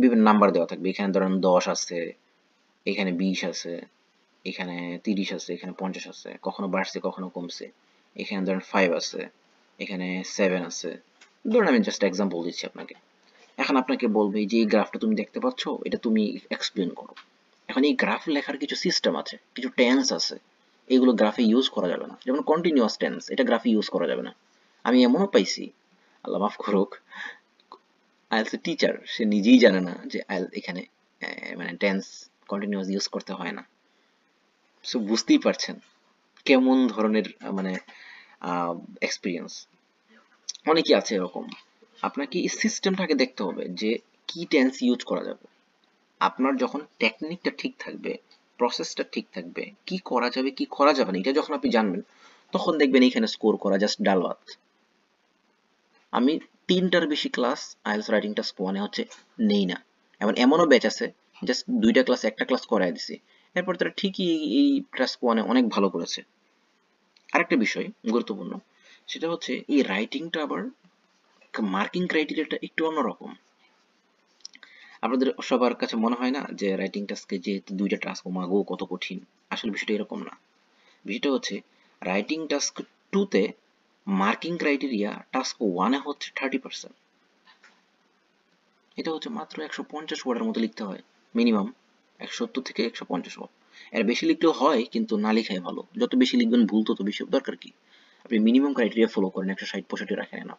বিভিন্ন নাম্বার দেওয়া থাকবে। এখানে ধরেন 10 আছে, এখানে 20 আছে, এখানে 30 আছে, এখানে 50 আছে, কখনো বাড়ছে কখনো কমছে। এখানে ধরেন 5 আছে, এখানে 7 আছে। ধরুন আমি জাস্ট এক্সাম্পল দিচ্ছি আপনাকে। এখন আপনাকে বলবে যে এই গ্রাফটা তুমি দেখতে পাচ্ছ, এটা তুমি এক্সপ্লেন করো। এখন এই গ্রাফ লেখার কিছু সিস্টেম আছে, কিছু টেন্স আছে, এগুলো গ্রাফে ইউজ করা যাবে না। যেমন কন্টিনিউয়াস টেন্স, এটা গ্রাফে ইউজ করা যাবে না। আমি এমনও পাইছি, আল্লাহ মাফ করুক, আইএলটিএস এর টিচার সে নিজেই জানে না যে এখানে মানে টেন্স কন্টিনিউয়াস ইউজ করতে হয় না। সো বুঝতেই পারছেন কেমন ধরনের মানে এক্সপিরিয়েন্স। অনেকেই আছে এরকম। আপনাকে এই সিস্টেমটাকে দেখতে হবে যে কি টেন্স ইউজ করা যাবে। আপনার যখন টেকনিকটা ঠিক থাকবে, প্রসেসটা ঠিক থাকবে, কি করা যাবে কি করা যাবে না এটা যখন আপনি জানবেন, তখন দেখবেন এখানে স্কোর করা জাস্ট ডাল ভাত। আমি 3টার বেশি ক্লাস আইএলটিএস রাইটিং টাস্ক 1 এ হচ্ছে নেই না। এমনও ব্যাচ আছে জাস্ট 2টা ক্লাস, একটা ক্লাস করায় দিছি, এরপর তারা ঠিকই এই টাস্ক 1 এ অনেক ভালো করেছে। আরেকটা বিষয় গুরুত্বপূর্ণ, সেটা হচ্ছে এই রাইটিংটা আবার মার্কিং ক্রাইটেরিয়াটা একটু অন্যরকম। আপনাদের সবার কাছে মনে হয় না যে রাইটিং টাস্কে যেহেতু 2টা টাস্ক, মাগো কত কঠিন। আসলে বিষয়টা এরকম না। বিষয়টা হচ্ছে রাইটিং টাস্ক 2 তে মার্কিং ক্রাইটেরিয়া টাস্ক 1 এ হচ্ছে 30%। এটা হচ্ছে মাত্র 150 ওয়ার্ডের মতো লিখতে হয় মিনিমাম, 170 থেকে 150 ওয়ার্ড। এর বেশি লিখলেও হয় কিন্তু না লিখাই ভালো, যত বেশি লিখবেন ভুল তত বেশি, দরকার কি আপনি মিনিমাম ক্রাইটেরিয়া ফলো করেন, 160-65 রাখেন না।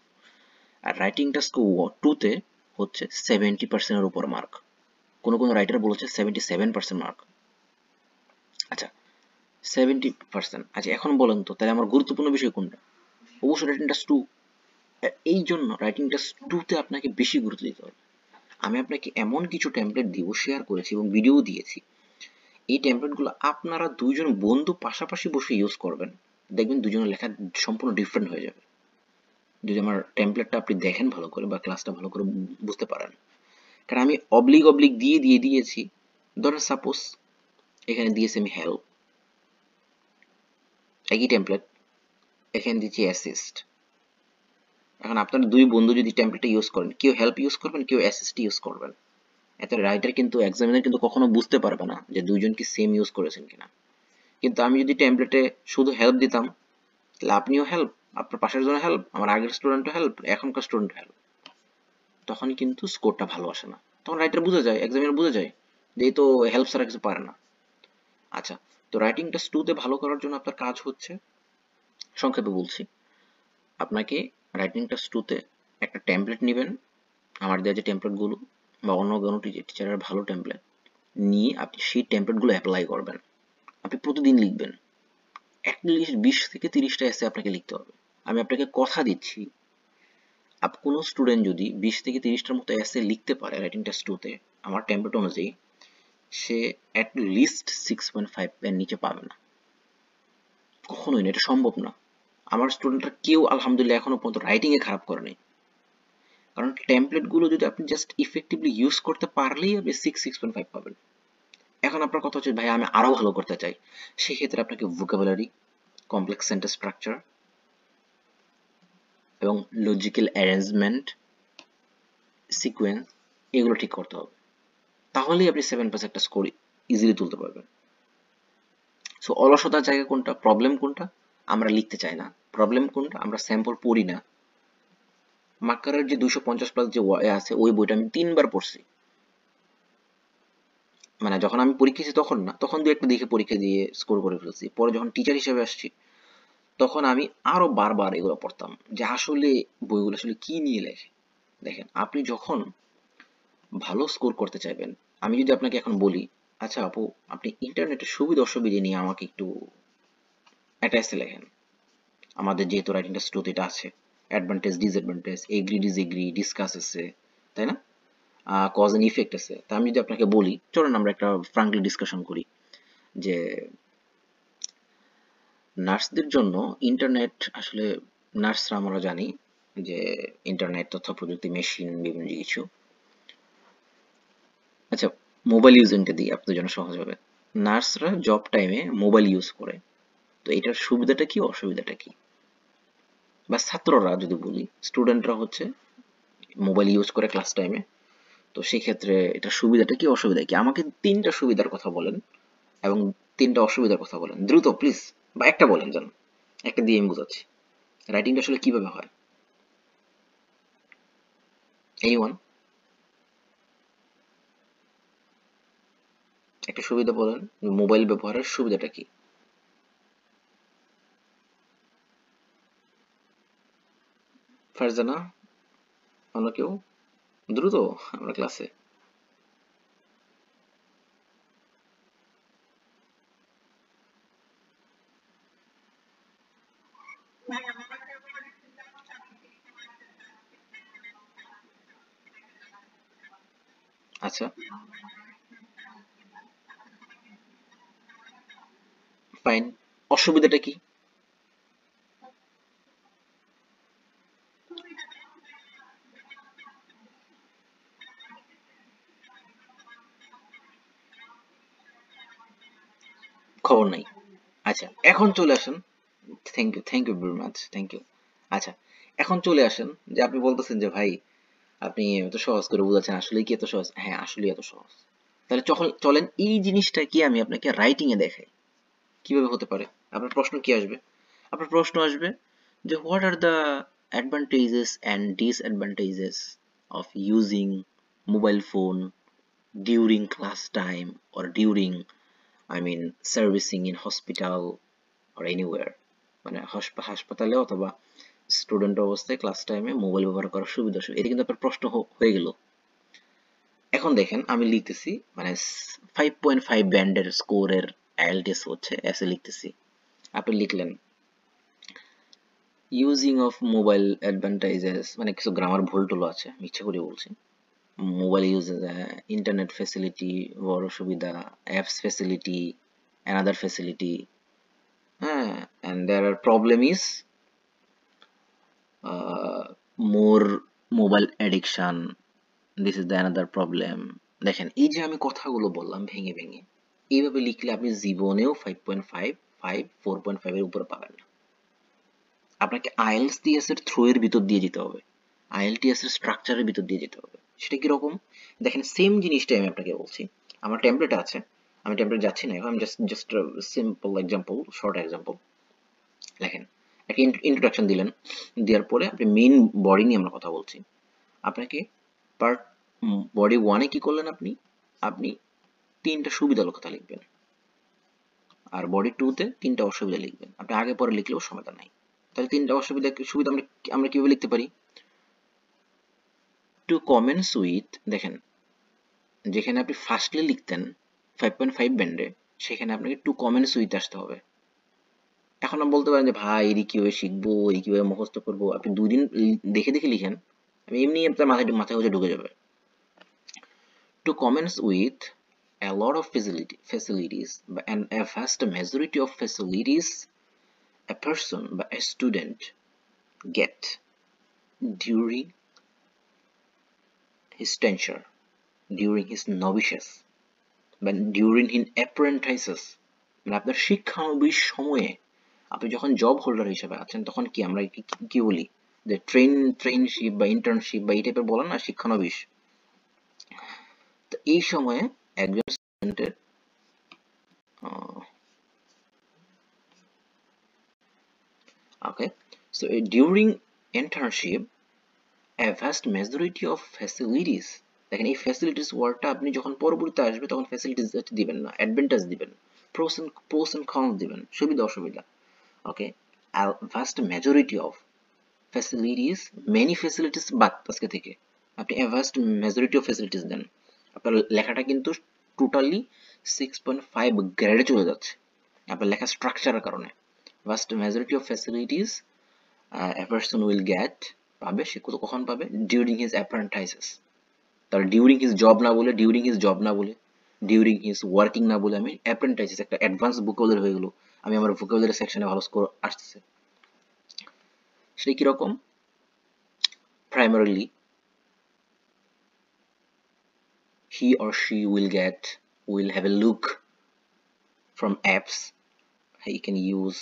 আর রাইটিং টাস্ক 2 তে হচ্ছে 70% এর উপর মার্ক, কোনো কোনো রাইটার বলেছে 77% মার্ক। আচ্ছা 70%, আচ্ছা এখন বলেন তো তাহলে আমার গুরুত্বপূর্ণ বিষয় কোনটা? অবশ্যই রাইটিং টাস্ক 2। এই জন্য রাইটিং টাস্ক 2 তে আপনাকে বেশি গুরুত্ব দিতে হবে। আমি আপনাকে এমন কিছু টেমপ্লেট দিব, শেয়ার করেছি এবং ভিডিও দিয়েছি, এই টেমপ্লেটগুলো আপনারা দুইজন বন্ধু পাশাপাশি বসে ইউজ করবেন, দেখবেন দুজনের লেখা সম্পূর্ণ ডিফারেন্ট হয়ে যাবে। যদি আমার টেমপ্লেটটা আপনি দেখেন ভালো করে বা ক্লাসটা ভালো করে বুঝতে পারেন। কারণ আমি অবলিক অবলিক দিয়ে দিয়েছি। ধরেন সাপোজ এখানে দিয়েছি আমি হেল্প, একই টেমপ্লেট, এখানে দিচ্ছি অ্যাসিস্ট। এখন আপনার দুই বন্ধু যদি টেমপ্লেটটা ইউজ করেন, কেউ হেল্প ইউজ করবেন, কেউ অ্যাসিস্ট ইউজ করবেন, এত রাইটার কিন্তু এক্সামিনার কিন্তু কখনো বুঝতে পারবে না যে দুইজন কি সেম ইউজ করেছেন কিনা। কিন্তু আমি যদি টেমপ্লেটে শুধু হেল্প দিতাম, তাহলে আপনিও হেল্প, আপনার পাশের জন্য হেল্প, আমার আগের স্টুডেন্টও হেল্প, এখনকার স্টুডেন্ট হেল্প, তখন কিন্তু স্কোরটা ভালো আসে না। তখন রাইটার বুঝে যায়, এক্সামিনার বুঝে যায় যে তো হেল্প ছাড়া কিছু পারে না। আচ্ছা, তো রাইটিং টেস্ট 2 তে ভালো করার জন্য আপনার কাজ হচ্ছে, সংক্ষেপে বলছি, আপনাকে রাইটিং টেস্ট 2 তে একটা টেমপ্লেট নেবেন, আমার দেওয়া যে টেমপ্লেটগুলো বা অন্য কোনো টিচারের ভালো টেমপ্লেট নিয়ে আপনি সেই টেমপ্লেটগুলো অ্যাপ্লাই করবেন। আপনি প্রতিদিন লিখবেন, অ্যাটলিস্ট 20 থেকে 30টা এসে আপনাকে লিখতে হবে। আমি আপনাকে কথা দিচ্ছি, কোনো স্টুডেন্ট যদি 20 থেকে 30টার মতো এসে লিখতে পারে রাইটিং টেস্ট 2 তে আমার টেমপ্লেট অনুযায়ী, সে অ্যাট লিস্ট 6.5 এর নিচে পাবে না, কখনোই না, এটা সম্ভব না। আমার স্টুডেন্টরা কেউ আলহামদুলিল্লাহ এখনো পর্যন্ত রাইটিং এ খারাপ করে নাই, কারণ টেমপ্লেট গুলো যদি আপনি জাস্ট ইফেক্টিভলি ইউজ করতে পারলেই আপনি 6.5 পাবেন। এখন আপনার কথা হচ্ছে ভাই আমি আরো ভালো করতে চাই, সেক্ষেত্রে আপনাকে ভোকাবুলারি, কমপ্লেক্স সেন্টেন্স স্ট্রাকচার এবং লজিক্যাল অ্যারেঞ্জমেন্ট, সিকোয়েন্স, এগুলো ঠিক করতে হবে, তাহলেই আপনি 7+ একটা স্কোর ইজিলি তুলতে পারবেন। সো অলসতার জায়গা কোনটা, প্রবলেম কোনটা, আমরা লিখতে চাই না। প্রবলেম কোনটা, আমরা স্যাম্পল পড়ি না। মার্কারের যে 250+ যে আছে ওই বইটা আমি 3বার পড়ছি, মানে যখন আমি পরীক্ষা দিয়েছি তখন না, তখন দু একটা দেখে পরীক্ষা দিয়ে স্কোর করে ফেলছি, পরে যখন টিচার হিসেবে আসছি তখন আমি আরো বারবার এগুলো পড়তাম যে আসলে বইগুলো আসলে কি নিয়ে লেখে। দেখেন, আপনি যখন ভালো স্কোর করতে চাইবেন, আমি যদি আপনাকে এখন বলি আচ্ছা আপু আপনি ইন্টারনেটের সুবিধা অসুবিধা নিয়ে আমাকে একটু একটা এসে লেখেন, আমাদের যেহেতু রাইটিং টেস্ট 2 এটা আছে, advantage disadvantage, agree disagree, discuss আছে, তাই না, কজ এন্ড ইফেক্ট আছে। তা আমি যদি আপনাকে বলি চলুন আমরা একটা ফ্রাঙ্কলি ডিসকাশন করি যে নার্সদের জন্য ইন্টারনেট আসলে, নার্সরা আমরা জানি যে ইন্টারনেট, তথ্য প্রযুক্তি, মেশিন, বিভিন্ন কিছু। আচ্ছা, মোবাইল ইউজিংটা দিই আপনাদের জন্য সহজ হবে। নার্সরা জব টাইমে মোবাইল ইউজ করে, তো এটার সুবিধাটা কি অসুবিধাটা কি? বা ছাত্ররা যদি বলি, স্টুডেন্টরা হচ্ছে মোবাইল ইউজ করে ক্লাস টাইমে, তো সেক্ষেত্রে এটা সুবিধাটা কি অসুবিধা কি? আমাকে 3টা সুবিধার কথা বলেন এবং 3টা অসুবিধার কথা বলেন দ্রুত প্লিজ, বা একটা বলেন জান, একটা দিয়ে আমি বোঝাচ্ছি রাইটিংটা আসলে কিভাবে হয়। এনিওয়ান, একটা সুবিধা বলেন, মোবাইল ব্যবহারের সুবিধাটা কি? ফারজানা, অন্য কেউ, দ্রুত, আমরা ক্লাসে। আচ্ছা, ফাইন, অসুবিধাটা কি? খবর নাই। আচ্ছা, এখন চলে আসেন, thank you very much, thank you. আচ্ছা, এখন চলে আসেন যে আপনি বলতেছেন যে ভাই আপনি এত সহজ করে বোঝাচ্ছেন, আসলে কি এত সহজ? হ্যাঁ, আসলে এত সহজ। তাহলে চলেন এই জিনিসটা কি আমি আপনাকে রাইটিং এ দেখাই, কিভাবে হতে পারে। আপনার প্রশ্ন কি আসবে? আপনার প্রশ্ন আসবে যে what are the advantages and disadvantages of using mobile phone during class time or during, I mean, servicing in hospital or anywhere, মানে হাসপাতালে অথবা স্টুডেন্ট অবস্থায় ক্লাস টাইমে মোবাইল ব্যবহার করার সুবিধা অসুবিধা। এটা কিন্তু আপনার প্রশ্ন হয়ে গেল। এখন দেখেন আমি লিখতেছি, মানে 5.5 ব্যান্ডের স্কোরের আইএলটিএস হচ্ছে এসে লিখতেছি। আপনি লিখলেন ইউজিং অফ মোবাইল অ্যাডভান্টেজেস, মানে কিছু গ্রামার ভুল টুল আছে, আমি ইচ্ছা করে বলছি। মোবাইল ইউজ, ইন্টারনেট ফ্যাসিলিটি, বড় সুবিধা, অ্যাপস ফ্যাসিলিটি, অ্যানাদার ফ্যাসিলিটি, হ্যাঁ, and there are problem is more mobile addiction, this is the another problem. দেখেন এই যে আমি কথাগুলো বললাম ভেঙে ভেঙে, এইভাবে লিখলে আপনি জীবনেও 5.5, 4.5 এর উপরে পাবেন না। আপনাকে আইএলটিএস এর থ্রো এর ভিতর দিয়ে যেতে হবে, আইএলটিএস এর স্ট্রাকচারের ভিতর দিয়ে যেতে হবে। সেটা কিরকম? দেখেন সেম জিনিসটাই আমি আপনাকে বলছি, আমার টেমপ্লেট আছে, আমি টেমপ্লেট যাচ্ছি না এখন, আমি just simple example, short example. দেখেন, একটা ইন্ট্রোডাকশন দিলেন, দেওয়ার পরে আপনি মেইন বডি নিয়ে আমরা কথা বলছি। আপনাকে পার্ট বডি ওয়ানে কি করলেন আপনি, আপনি তিনটা সুবিধার কথা লিখবেন, আর বডি 2 তে তিনটা অসুবিধা লিখবেন। আপনি আগে পরে লিখলেও সমস্যা নাই। তাহলে তিনটা সুবিধা আমরা কিভাবে লিখতে পারি? টু কমেন্টস উইথ, দেখেন যেখানে আপনি ফার্স্টলি লিখতেন 5.5 ব্যান্ডে, সেখানে আপনাকে টু কমেন্টস উইথ আসতে হবে। এখন আপনি বলতে পারেন যে ভাই এটি কিভাবে শিখবো, এটি কিভাবে মুখস্থ করবো? আপনি 2 দিন দেখে দেখে লিখেন, আমি এমনি আপনার মাথায় হচ্ছে ঢুকে যাবে। To commence with a lot of facilities and a vast majority of facilities a person বা a student get during his tenure, during his novices, বা during his apprentices, মানে আপনার শিক্ষানবিশ সময়ে আপনি যখন জব হোল্ডার হিসেবে আছেন তখন কি আমরা কি বলি যে ট্রেনশিপ বা ইন্টার্নশিপ বা এই টাইপের বলেন না, শিক্ষানবিশ। তো এই সময়ে একজন স্টুডেন্টের okay, so during internship a vast majority of facilities, দেখেন এই ফ্যাসিলিটিস ওয়ার্ডটা আপনি যখন পরবর্তীতে আসবে তখন ফ্যাসিলিটিস দিবেন না, অ্যাডভান্টেজ দিবেন, প্রোস এন্ড কনস দিবেন, সুবিধা অসুবিধা। ওকে, a vast majority of facilities, many facilities বাদ আজকে থেকে আপনি a vast majority of facilities দেন, আপনার লেখাটা কিন্তু টোটালি 6.5 গ্রেডে চলে যাচ্ছে আপনার লেখা স্ট্রাকচারের কারণে। vast majority of facilities a person will get, পাবে, সে কখন পাবে? during his apprentices, তার ডিউরিং হিজ জব না বলে, ডিউরিং হিজ ওয়ার্কিং না বলে আমি অ্যাপ্রেন্টিস, একটা অ্যাডভান্স ভোকাবুলারি হয়ে গেল। আমি আমার ভোকাবুলারি সেকশনে ভালো স্কোর আসতেছে। সেই কিরকম? primarily he or she will have a look from apps he can use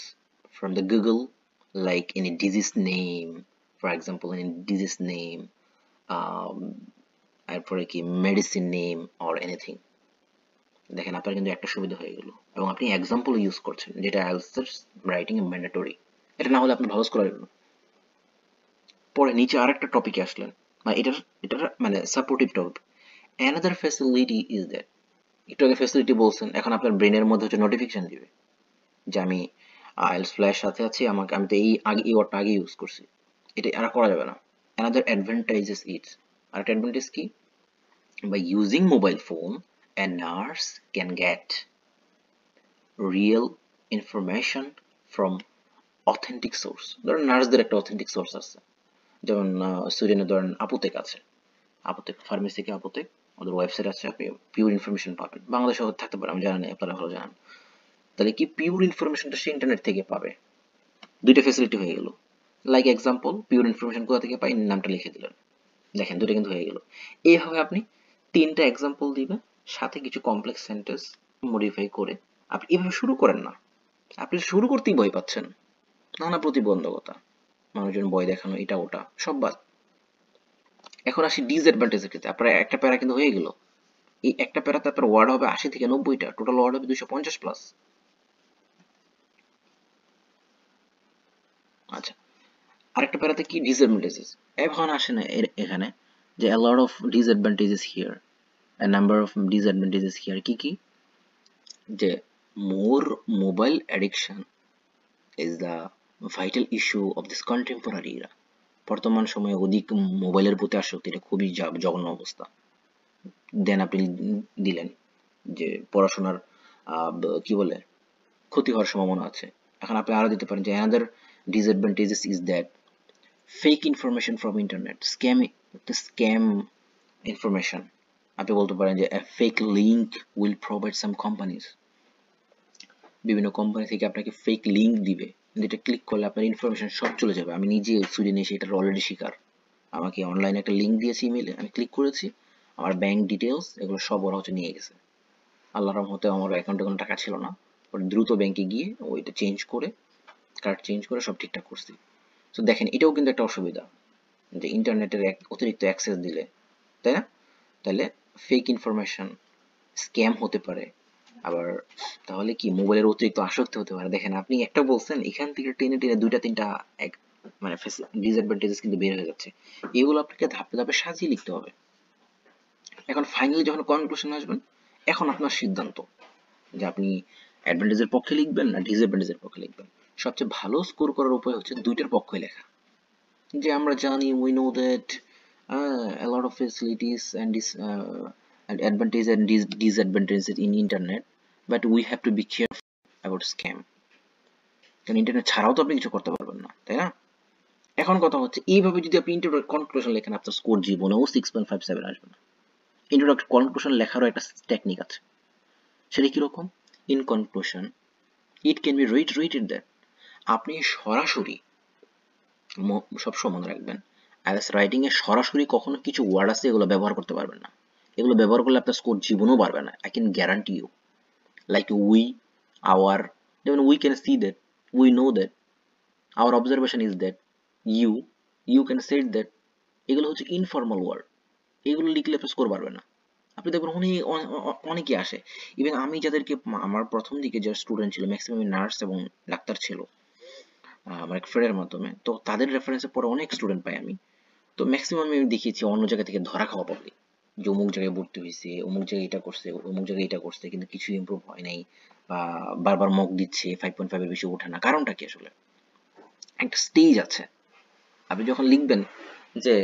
from the Google, like in a disease name, for example in a disease name, এরপরে কি মেডিসিন নেম অর এনিথিং। দেখেন আপনার কিন্তু একটা সুবিধা হয়ে গেল, এবং আপনি এক্সাম্পল ইউজ করছেন যেটা আইএলটিএস রাইটিং ম্যান্ডেটরি। এটা না হলে আপনি ভালো স্কোর আসবেন। পরে নিচে আরেকটা টপিকে আসলেন, মানে এটার মানে supportive topic. Another facility is that, একটু আগে ফ্যাসিলিটি বলছেন, এখন আপনার ব্রেনের মধ্যে হচ্ছে নোটিফিকেশন দিবে যে আমি আইএলটিএস ফ্ল্যাশ সাথে আছি, আমি তো এই ওয়ার্ডটা আগে ইউজ করছি, এটা আর করা যাবে না। অ্যানাদার অ্যাডভান্টেজেস ইজ, আরেকটা অ্যাডভান্টেজ কি? by using mobile phone a nurse can get real information from authentic source। ধরেন নার্সদের একটা অথেন্টিক সোর্স আছে, যেমন সুইডেনে ধরেন আপুতেক আছে, আপুতেক ফার্মেসি কে আপুতেক, ওদের ওয়েবসাইট আছে, আপনি পিওর ইনফরমেশন পাবেন। বাংলাদেশে থাকতে পারে, আমি জানি না, আপনারা ভালো জানেন। তাহলে কি পিওর ইনফরমেশনটা সে ইন্টারনেট থেকে পাবে। দুইটা ফ্যাসিলিটি হয়ে গেল। লাইক এক্সাম্পল, পিওর ইনফরমেশন কোথা থেকে পাই, নামটা লিখে দিলেন, দেখেন দুটো কিন্তু হয়ে গেল। এইভাবে আপনি তিনটা এক্সাম্পল দিবেন, সাথে কিছু কমপ্লেক্স সেন্টেন্স মডিফাই করে আপনি এভাবে শুরু করেন না। আপনি শুরু করতেই ভয় পাচ্ছেন, নানা প্রতিবন্ধকতা, মানুষজন ভয় দেখানো, এটা ওটা সব বাদ। এখন আসি ডিসঅ্যাডভান্টেজের ক্ষেত্রে। আপনার একটা প্যারা কিন্তু হয়ে গেল, এই একটা প্যারাতে আপনার ওয়ার্ড হবে 80 থেকে 90টা, টোটাল ওয়ার্ড হবে 250 প্লাস। আচ্ছা, আরেকটা প্যারাতে কি ডিসঅ্যাডভান্টেজেস, এখন আসে না এখানে যে a lot of disadvantages here, a number of disadvantages here, কি কি? যে more mobile addiction is the vital issue of this contemporary era, বর্তমান সময়ে অধিক মোবাইলের প্রতি আসক্তি, এটা খুবই জঘন্য অবস্থা। দেন আপনি দিলেন যে পড়াশোনার কি বলে ক্ষতি হওয়ার সম্ভাবনা আছে। এখন আপনি আরো দিতে পারেন যে another disadvantages is that fake information from internet, scam information। আপনি বলতে পারেন যে a fake link will provide some companies, বিভিন্ন কোম্পানি থেকে আপনাকে ফেক লিংক দিবে, যেটা ক্লিক করলে আপনার ইনফরমেশন সব চলে যাবে। আমি নিজে সুইডেনে এসে এটার অলরেডি শিকার। আমাকে অনলাইনে একটা লিংক দিয়েছে ইমেলে, আমি ক্লিক করেছি, আমার ব্যাংক ডিটেলস এগুলো সব ওরা হচ্ছে নিয়ে গেছে। আল্লাহর রহমতে আমার অ্যাকাউন্টে কোনো টাকা ছিল না, দ্রুত ব্যাংকে গিয়ে ওইটা চেঞ্জ করে, কার্ড চেঞ্জ করে সব ঠিকঠাক করছি। তো দেখেন এটাও কিন্তু একটা অসুবিধা, যে ইন্টারনেটের অতিরিক্ত অ্যাক্সেস দিলে, তাই না? তাহলে ফেক ইনফরমেশন, স্ক্যাম হতে পারে। আবার তাহলে কি মোবাইলের অতিরিক্ত আসক্তি হতে পারে। দেখেন আপনি একটা বলছেন, এখান থেকে টেনে টেনে দুইটা তিনটা মানে ডিসঅ্যাডভান্টেজেস কিন্তু বের হয়ে যাচ্ছে। এগুলো আপনাকে ধাপে ধাপে সাজিয়ে লিখতে হবে। এখন ফাইনালি যখন কনক্লুশন আসবেন, এখন আপনার সিদ্ধান্ত যে আপনি অ্যাডভান্টেজের পক্ষে লিখবেন না ডিসঅ্যাডভান্টেজের পক্ষে লিখবেন। সবচেয়ে ভালো স্কোর করার উপায় হচ্ছে দুইটার পক্ষে লেখা। যে আমরা জানি we know that a lot of facilities and advantages and disadvantages in internet, but we have to be careful about scam, কারণ ইন্টারনেট ছাড়াও তো আপনি কিছু করতে পারবেন না, তাই না? এখন কথা হচ্ছে এইভাবে যদি আপনি ইন্ট্রোডাক্ট কনক্লুশন লেখেন আপনার স্কোর জীবনেও 6.57 আসবে না। ইন্ট্রোডাক্ট কনক্লুশন লেখারও একটা টেকনিক আছে, সেটা কিরকম? In conclusion it can be reiterated that, আপনি সরাসরি সবসময় মনে রাখবেন আইএলটিএস রাইটিং এ সরাসরি কখনো কিছু ওয়ার্ড আছে এগুলো ব্যবহার করতে পারবেন না। এগুলো ব্যবহার করলে আপনার স্কোর জীবনেও বাড়বে না। I can guarantee you, like we, our, যেমন we can see that, we know that, our observation is that, you, you can say that, এগুলো হচ্ছে ইনফর্মাল ওয়ার্ড। এগুলো লিখলে আপনার স্কোর বাড়বে না। আপনি দেখবেন অনেকে আসে, ইভেন আমি যাদেরকে, আমার প্রথম দিকে যে স্টুডেন্ট ছিল ম্যাক্সিমাম নার্স এবং ডাক্তার ছিল আমার এক ফ্রেন্ডের মাধ্যমে, তো তাদের রেফারেন্সে পরে অনেক স্টুডেন্ট পাই আমি। তো ম্যাক্সিমাম আমি দেখিয়েছি অন্য জায়গা থেকে ধরা খাওয়া পাবলিক, যে অমুক জায়গায় ভর্তি হয়েছে, অমুক জায়গায় এটা করছে, অমুক জায়গায় এটা করছে, কিন্তু কিছু ইমপ্রুভ হয় নাই, বা বারবার মক দিচ্ছে 5.5 এর বেশি ওঠে না। কারণটা কি? আসলে একটা স্টেজ আছে। আপনি যখন লিখবেন যে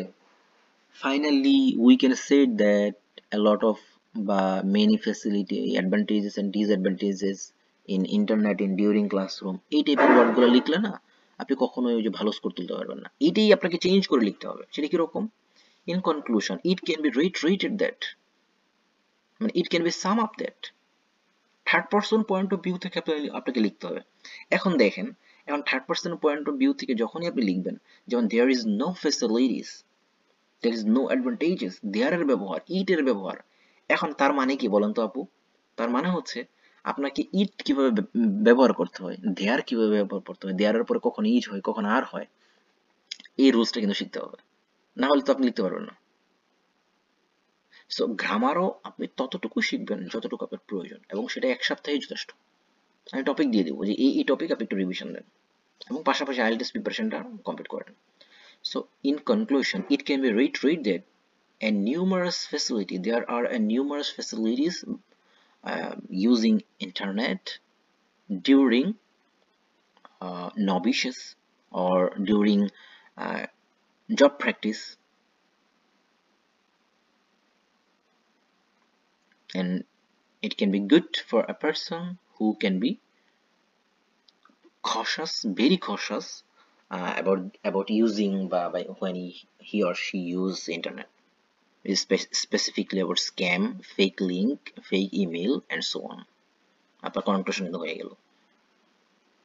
finally we can say that a lot of বা many facility advantages and disadvantages in internet in during classroom, এই টাইপের ওয়ার্ডগুলো লিখলে না আপনি কখনোই ওই যে ভালো স্কোর তুলতে পারবেন না। এটাই আপনাকে চেঞ্জ করে লিখতে হবে। সেটা কিরকম? in conclusion it can be reiterated that, মানে it can be sum up that, third person point of view থেকে আপনাকে লিখতে হবে। এখন দেখেন, এখন third person point of view থেকে যখনই আপনি লিখবেন, যেমন there is no facilities, there is no advantages, there এর ব্যবহার, it এর ব্যবহার, এখন তার মানে কি বলেন তো আপু? তার মানে হচ্ছে আপনাকে it কিভাবে ব্যবহার করতে হয়, there কিভাবে ব্যবহার করতে হয়, there এর পরে কখন is হয় কখন আর হয়, এই রুলসটা কিন্তু শিখতে হবে, না হলে তো আপনি লিখতে পারবেন না। সো গ্রামারও আপনি ততটুকু শিখবেন যতটুকু আপনার প্রয়োজন, এবং সেটা এক সপ্তাহেই যথেষ্ট। আমি টপিক দিয়ে দেবো যে এই টপিক আপনি একটু রিভিশন দেন এবং পাশাপাশি আইএলটিএস প্রিপারেশনটা কমপ্লিট করেন। So in conclusion it can B reiterated and numerous facility there are a numerous facilities using internet during novices or during job practice, and it can be good for a person who can be cautious, very cautious about using by when he or she use internet, specifically about scam, fake link, fake email and so on. আপনার conclusion কিন্তু হয়ে গেল,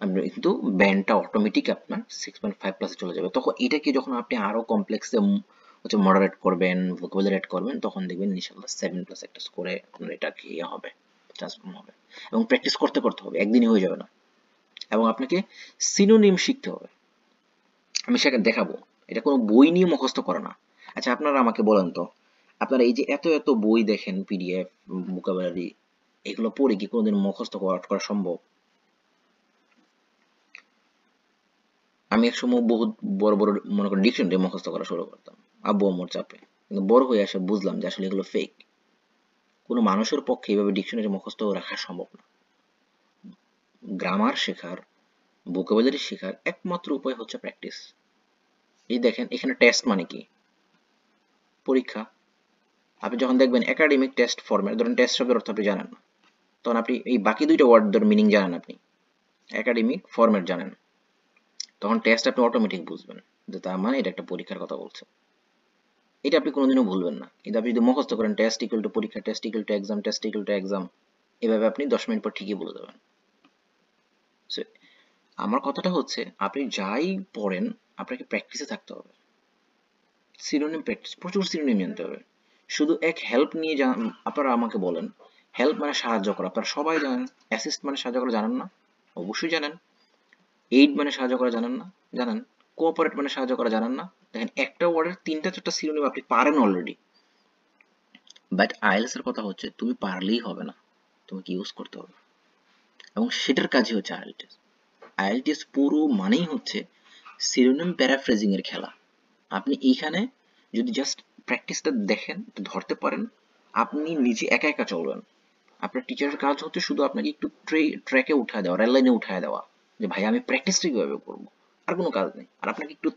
আপনি কিন্তু ব্যান্ডটা automatic আপনার 6.5 প্লাসে চলে যাবে। তখন এটাকে যখন আপনি আরো কমপ্লেক্সে হচ্ছে মডারেট করবেন, ভোকাবুলারি অ্যাড করবেন, তখন দেখবেন ইনশাআল্লাহ 7 প্লাস একটা স্কোরে আপনার এটা কি হবে, ট্রান্সফর্ম হবে। এবং প্র্যাকটিস করতে করতে হবে, একদিনই হয়ে যাবে না। এবং আপনাকে সিনোনিম শিখতে হবে, আমি সেখানে দেখাবো। এটা কোনো বই নিয়ে মুখস্থ করা না। আচ্ছা আপনারা আমাকে বলেন তো, আপনারা এই যে এত এত বই দেখেন, পিডিএফ, ভোকাবুলারি, এগুলো পড়ে কি কোনোদিন মুখস্থ করা সম্ভব? আমি একসময় বহুত বড় বড় মনে করেন ডিকশনারি মুখস্থ করা শুরু করতাম আব্বু আম্মুর চাপে, কিন্তু বড় হয়ে আসে বুঝলাম যে আসলে এগুলো ফেক। কোনো মানুষের পক্ষে এইভাবে ডিকশনারি মুখস্থ রাখা সম্ভব না। গ্রামার শেখার, ভোকাবুলারি শেখার একমাত্র উপায় হচ্ছে প্র্যাকটিস। এই দেখেন এখানে টেস্ট মানে কি? পরীক্ষা। আপনি যখন দেখবেন একাডেমিক টেস্ট ফর্মেট, ধরেন টেস্ট শব্দের অর্থ আপনি জানেন না, তখন আপনি এই বাকি দুইটা ওয়ার্ডের মিনিং জানেন, আপনি একাডেমিক ফর্মেট জানেন, তখন টেস্ট আপনি অটোমেটিক বুঝবেন যে তার মানে এটা একটা পরীক্ষার কথা বলছে। এটা আপনি কোনোদিনও ভুলবেন না। কিন্তু আপনি যদি মুখস্থ করেন টেস্ট ইকুয়াল টু পরীক্ষা, test equal to exam, test equal to exam, এভাবে আপনি 10 মিনিট পর ঠিকই বলে দেবেন। সো আমার কথাটা হচ্ছে আপনি যাই পড়েন আপনাকে প্র্যাকটিসে থাকতে হবে। সিনোনিম প্র্যাকটিস, প্রচুর সিনোনিম জানতে হবে। শুধু এক হেল্প নিয়ে আপনারা আমাকে বলেন, হেল্প মানে সাহায্য করা, আপনারা সবাই জানেন। অ্যাসিস্ট মানে সাহায্য করা, জানেন না? অবশ্যই জানেন। এইড মানে সাহায্য করা, জানেন না? জানেন। কোঅপারেট মানে সাহায্য করা, জানেন না? দেখেন একটা ওয়ার্ডের 3টা 4টা সিনোনিম আপনি পারেন অলরেডি। বাট আইএলটিএস এর কথা হচ্ছে তুমি পারলেই হবে না, তোমাকে ইউজ করতে হবে, এবং সেটার কাজই হচ্ছে আইএলটিএস। আইএলটিএস পুরো মানেই হচ্ছে সিনোনিম প্যারাফ্রেজিং এর খেলা। আপনি এইখানে যদি জাস্ট প্র্যাকটিসটা দেখেন, ধরতে পারেন, আপনি নিজে একা একা চলবেন। আপনার টিচারের কাজ হচ্ছে শুধু আপনাকে একটু ট্র্যাকে উঠায় দেওয়া, রেল লাইনে উঠায় দেওয়া, যে ভাই আমি প্র্যাকটিসটা কিভাবে করবো, আর কোনো কাজ নেই। আর আপনাকে একটু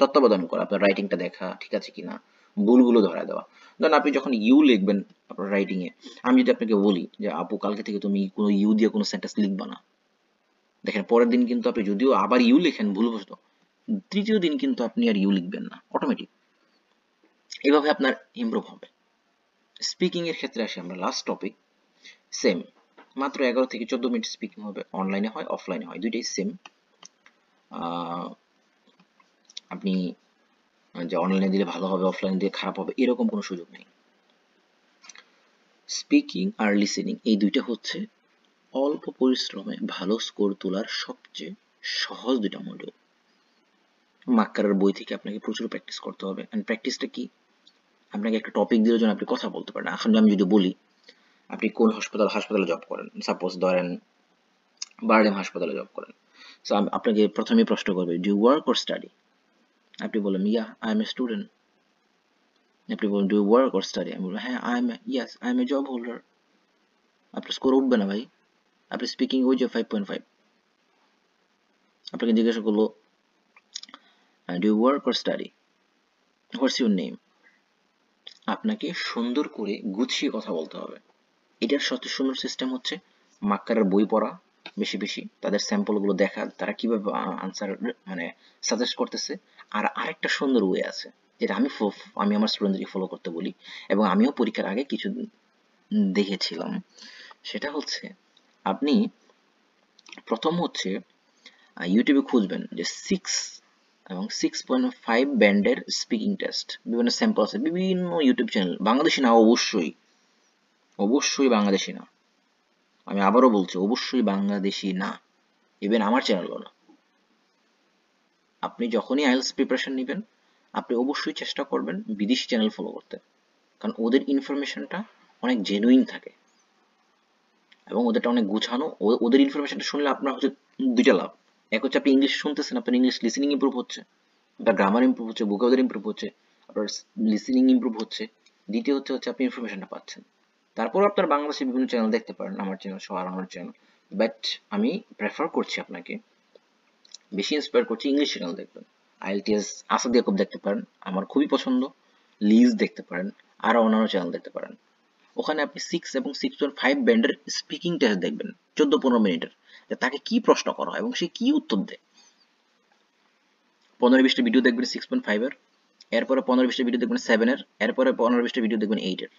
তত্ত্বাবধান করা, আপনার রাইটিংটা দেখা ঠিক আছে কিনা, ভুলগুলো ধরা দেওয়া। ধরেন আপনি যখন ইউ লিখবেন আপনার রাইটিং এ, আমি যদি আপনাকে বলি যে আপু কালকে থেকে তুমি কোনো ইউ দিয়ে কোনো সেন্টেন্স লিখবা না, দেখেন পরের দিন কিন্তু আপনি যদিও আবার ইউ লেখেন ভুলবশত, তৃতীয় দিন কিন্তু আপনি আর ইউ লিখবেন না অটোমেটিক। এভাবে আপনার ইমপ্রুভ হবে। স্পিকিং এর ক্ষেত্রে আসি আমরা, লাস্ট টপিক। সেম, মাত্র 11 থেকে 14 মিনিট স্পিকিং হবে, অনলাইনে হয় অফলাইনে হয়, দুইটাই সেম। আপনি যে অনলাইনে দিলে ভালো হবে অফলাইনে দিলে খারাপ হবে এরকম কোনো সুযোগ নেই। স্পিকিং আর লিসেনিং এই দুইটা হচ্ছে অল্প পরিশ্রমে ভালো স্কোর তোলার সবচেয়ে সহজ দুইটা মডিউল। মাক্কারের বই থেকে আপনাকে প্রচুর প্র্যাকটিস করতে হবে। এন্ড প্র্যাকটিসটা কি, আপনাকে একটা টপিক দিলে যেন আপনি কথা বলতে পারেন। এখন আমি যদি বলি আপনি কোন হাসপাতালে জব করেন, সাপোজ ধরেন বারডেম হাসপাতালে জব করেন, সো আপনাকে প্রথমেই প্রশ্ন করবে do you work or study, আপনি বললেন yeah I am a student, আপনি বলুন do you work or study, আমি বলবো হ্যাঁ I am a job holder, আপনার স্কোর উঠবে না ভাই, আপনি স্পিকিং ওই যে 5.5। আপনাকে জিজ্ঞাসা করলো do you work or study, what's your name, আপনাকে সুন্দর করে গুছিয়ে কথা বলতে হবে। এটার সবচেয়ে সুন্দর সিস্টেম হচ্ছে মাক্কারের বই পড়া বেশি বেশি, তাদের স্যাম্পল গুলো দেখা, তারা কিভাবে আনসার মানে সাজেস্ট করতেছে। আর আরেকটা সুন্দর ওয়ে আছে যেটা আমি আমার স্টুডেন্টদেরকে ফলো করতে বলি, এবং আমিও পরীক্ষার আগে কিছু দেখেছিলাম। সেটা হচ্ছে আপনি প্রথম হচ্ছে ইউটিউবে খুঁজবেন যে 6 এবং 6.5 ব্যান্ডের স্পিকিং টেস্ট, বিভিন্ন স্যাম্পল আছে বিভিন্ন ইউটিউব চ্যানেল, বাংলাদেশি না, অবশ্যই অবশ্যই বাংলাদেশি না, আমি আবারও বলছি অবশ্যই বাংলাদেশি না, ইভেন আমার চ্যানেলও না। আপনি যখনই আইএলটিএস প্রিপারেশন নেবেন আপনি অবশ্যই চেষ্টা করবেন বিদেশি চ্যানেল ফলো করতে, কারণ ওদের ইনফরমেশনটা অনেক জেনুইন থাকে এবং ওদেরটা অনেক গুছানো। ওদের ইনফরমেশনটা শুনলে আপনার হচ্ছে দুইটা লাভ, এক হচ্ছে আপনি ইংলিশ শুনতেছেন, আপনার ইংলিশ লিসেনিং ইমপ্রুভ হচ্ছে, আপনার গ্রামার ইমপ্রুভ হচ্ছে, ভোকাবুলারি ইমপ্রুভ হচ্ছে, আপনার লিসেনিং ইমপ্রুভ হচ্ছে। দ্বিতীয় হচ্ছে আপনি ইনফরমেশনটা পাচ্ছেন। তারপর আপনার বাংলাদেশে বিভিন্ন চ্যানেল দেখতে পারেন, আমার চ্যানেল সহ আর আমার চ্যানেল, বাট আমি প্রেফার করছি আপনাকে বেশি ইন্সপায়ার করছি ইংলিশ চ্যানেল দেখবেন। আইএলটিএস আসাদ ইয়াকুব দেখতে পারেন, আমার খুবই পছন্দ, লিজ দেখতে পারেন, আরো অন্যান্য চ্যানেল দেখতে পারেন। ওখানে আপনি 6 এবং 6.5 ব্যান্ডের স্পিকিং টেস্ট দেখবেন 14-15 মিনিটের, যে তাকে কি প্রশ্ন করা হয় এবং সে কি উত্তর দেয়। 15-20টা ভিডিও দেখবেন 6.5 এর, এরপরে 15-20টা ভিডিও দেখবেন 7 এর, এরপরে 15-20টা ভিডিও দেখবেন 8 এর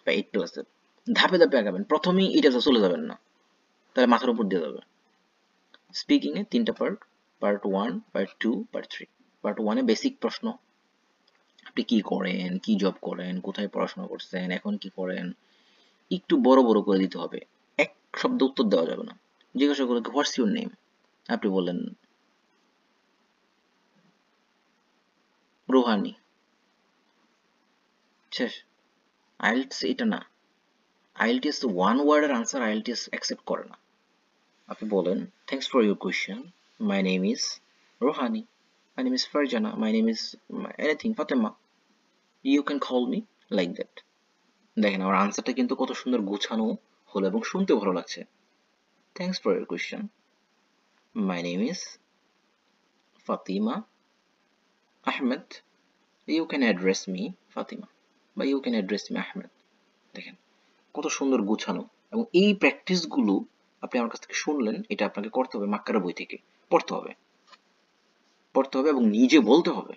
বা 8+এর। ধাপে ধাপে আগাবেন, প্রথমেই এটা চলে যাবেন না, তাহলে মাথার উপর দিয়ে যাবে। স্পিকিং এ 3টা part, part 1, part 2, part 3। Part 1 এ বেসিক প্রশ্ন, আপনি কি করেন, কি জব করেন, কোথায় পড়াশোনা করছেন, এখন কি করেন, একটু বড় বড় করে দিতে হবে, এক শব্দ উত্তর দেওয়া যাবে না। জিজ্ঞাসা করলো হোয়াটস ইউর নেম, আপনি বললেন রোহানি, শেষ। আইএলটিএস এটা না, আইএলটিএস তো ওয়ান ওয়ার্ডের আনসার আইএলটিএস অ্যাকসেপ্ট করে না। আপনি বলেন thanks for your question, my name is Rohani, my name is Farzana, my name is anything Fatema, you can call me like that. দেখেন আমার আনসারটা কিন্তু কত সুন্দর গোছানো হলো এবং শুনতে ভালো লাগছে। Thanks for your question, my name is Fatima Ahmed, you can address me Fatima বা you can address me Ahmed. দেখেন কত সুন্দর গোছানো, এবং এই প্র্যাকটিসগুলো আপনি আমার কাছ থেকে শুনলেন, এটা আপনাকে করতে হবে মাক্কারের বই থেকে পড়তে হবে, পড়তে হবে এবং নিজে বলতে হবে।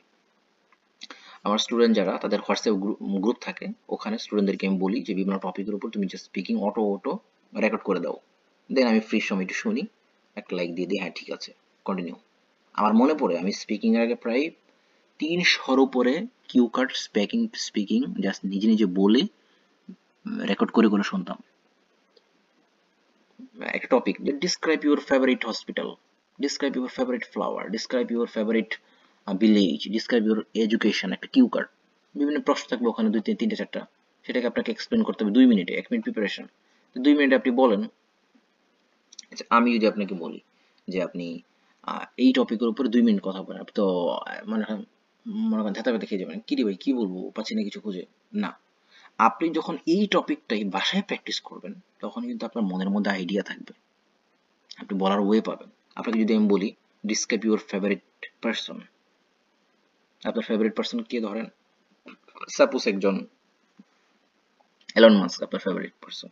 আমার স্টুডেন্ট যারা তাদের হোয়াটসঅ্যাপ গ্রুপ থাকে, ওখানে স্টুডেন্টদেরকে আমি বলি যে বিভিন্ন টপিকের উপর তুমি জাস্ট স্পিকিং অটো রেকর্ড করে দাও, দেন আমি ফ্রি সময় একটু শুনি, একটা লাইক দিয়ে দিই, হ্যাঁ ঠিক আছে কন্টিনিউ। আমার মনে পড়ে আমি স্পিকিং এর আগে প্রায় 300 উপরে কিউ কার্ড স্পিকিং জাস্ট নিজে নিজে বলে রেকর্ড করে করে শুনতাম। একটা topic, describe your favourite hospital, describe your favourite flower, describe your favourite village, describe your education, একটা কিউ কার্ড, বিভিন্ন প্রশ্ন থাকবে ওখানে 2 3 4টা, সেটাকে আপনাকে এক্সপ্লেন করতে হবে 2 মিনিটে, 1 মিনিট প্রিপারেশন, 2 মিনিটে আপনি বলেন। আচ্ছা আমি যদি আপনাকে বলি যে আপনি এই টপিকের উপরে 2 মিনিট কথা বলেন, আপনি তো মানে মনে করেন ধাতা দেখে যাবেন, কি রে ভাই কি বলবো পাচ্ছি না কিছু খুঁজে, না, আপনি যখন এই টপিকটাই বাসায় প্র্যাকটিস করবেন তখন কিন্তু আপনার মনের মধ্যে আইডিয়া থাকবে, আপনি বলার ওয়ে পাবেন। আপনাকে যদি আমি বলি ডিসক্রাইব ইউর ফেভারিট পারসন, আপনার ফেভারিট পারসন কে ধরেন, সাপোজ একজন এলন মাস্ক আপনার favourite person,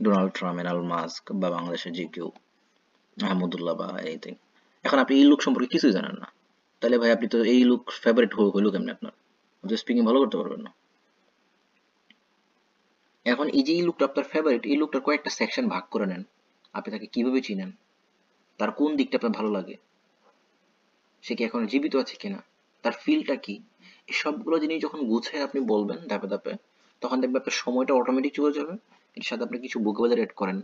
Donald Trump, Elon Musk, বা বাংলাদেশের যে কেউ আহমদুল্লাহ বা এনিথিং। এখন আপনি এই লোক সম্পর্কে কিছুই জানেন না, তাহলে ভাই আপনি তো এই লোক ফেভারিট হইলো কেমনি আপনার? আপনি স্পিকিং ভালো করতে পারবেন না। এখন এই যে এই লোকটা আপনার ফেভারিট, এই লোকটার কয়েকটা সেকশন ভাগ করে নেন, আপনি তাকে কিভাবে চিনেন, তার কোন দিকটা আপনার ভালো লাগে, সে কি এখন জীবিত আছে কিনা, তার ফিলটা কি, এই সবগুলো জিনিস যখন গুছিয়ে আপনি বলবেন ধাপে ধাপে, তখন দেখবেন আপনার সময়টা অটোমেটিক চলে যাবে। এর সাথে আপনি কিছু ভোকাবুলারি এড করেন,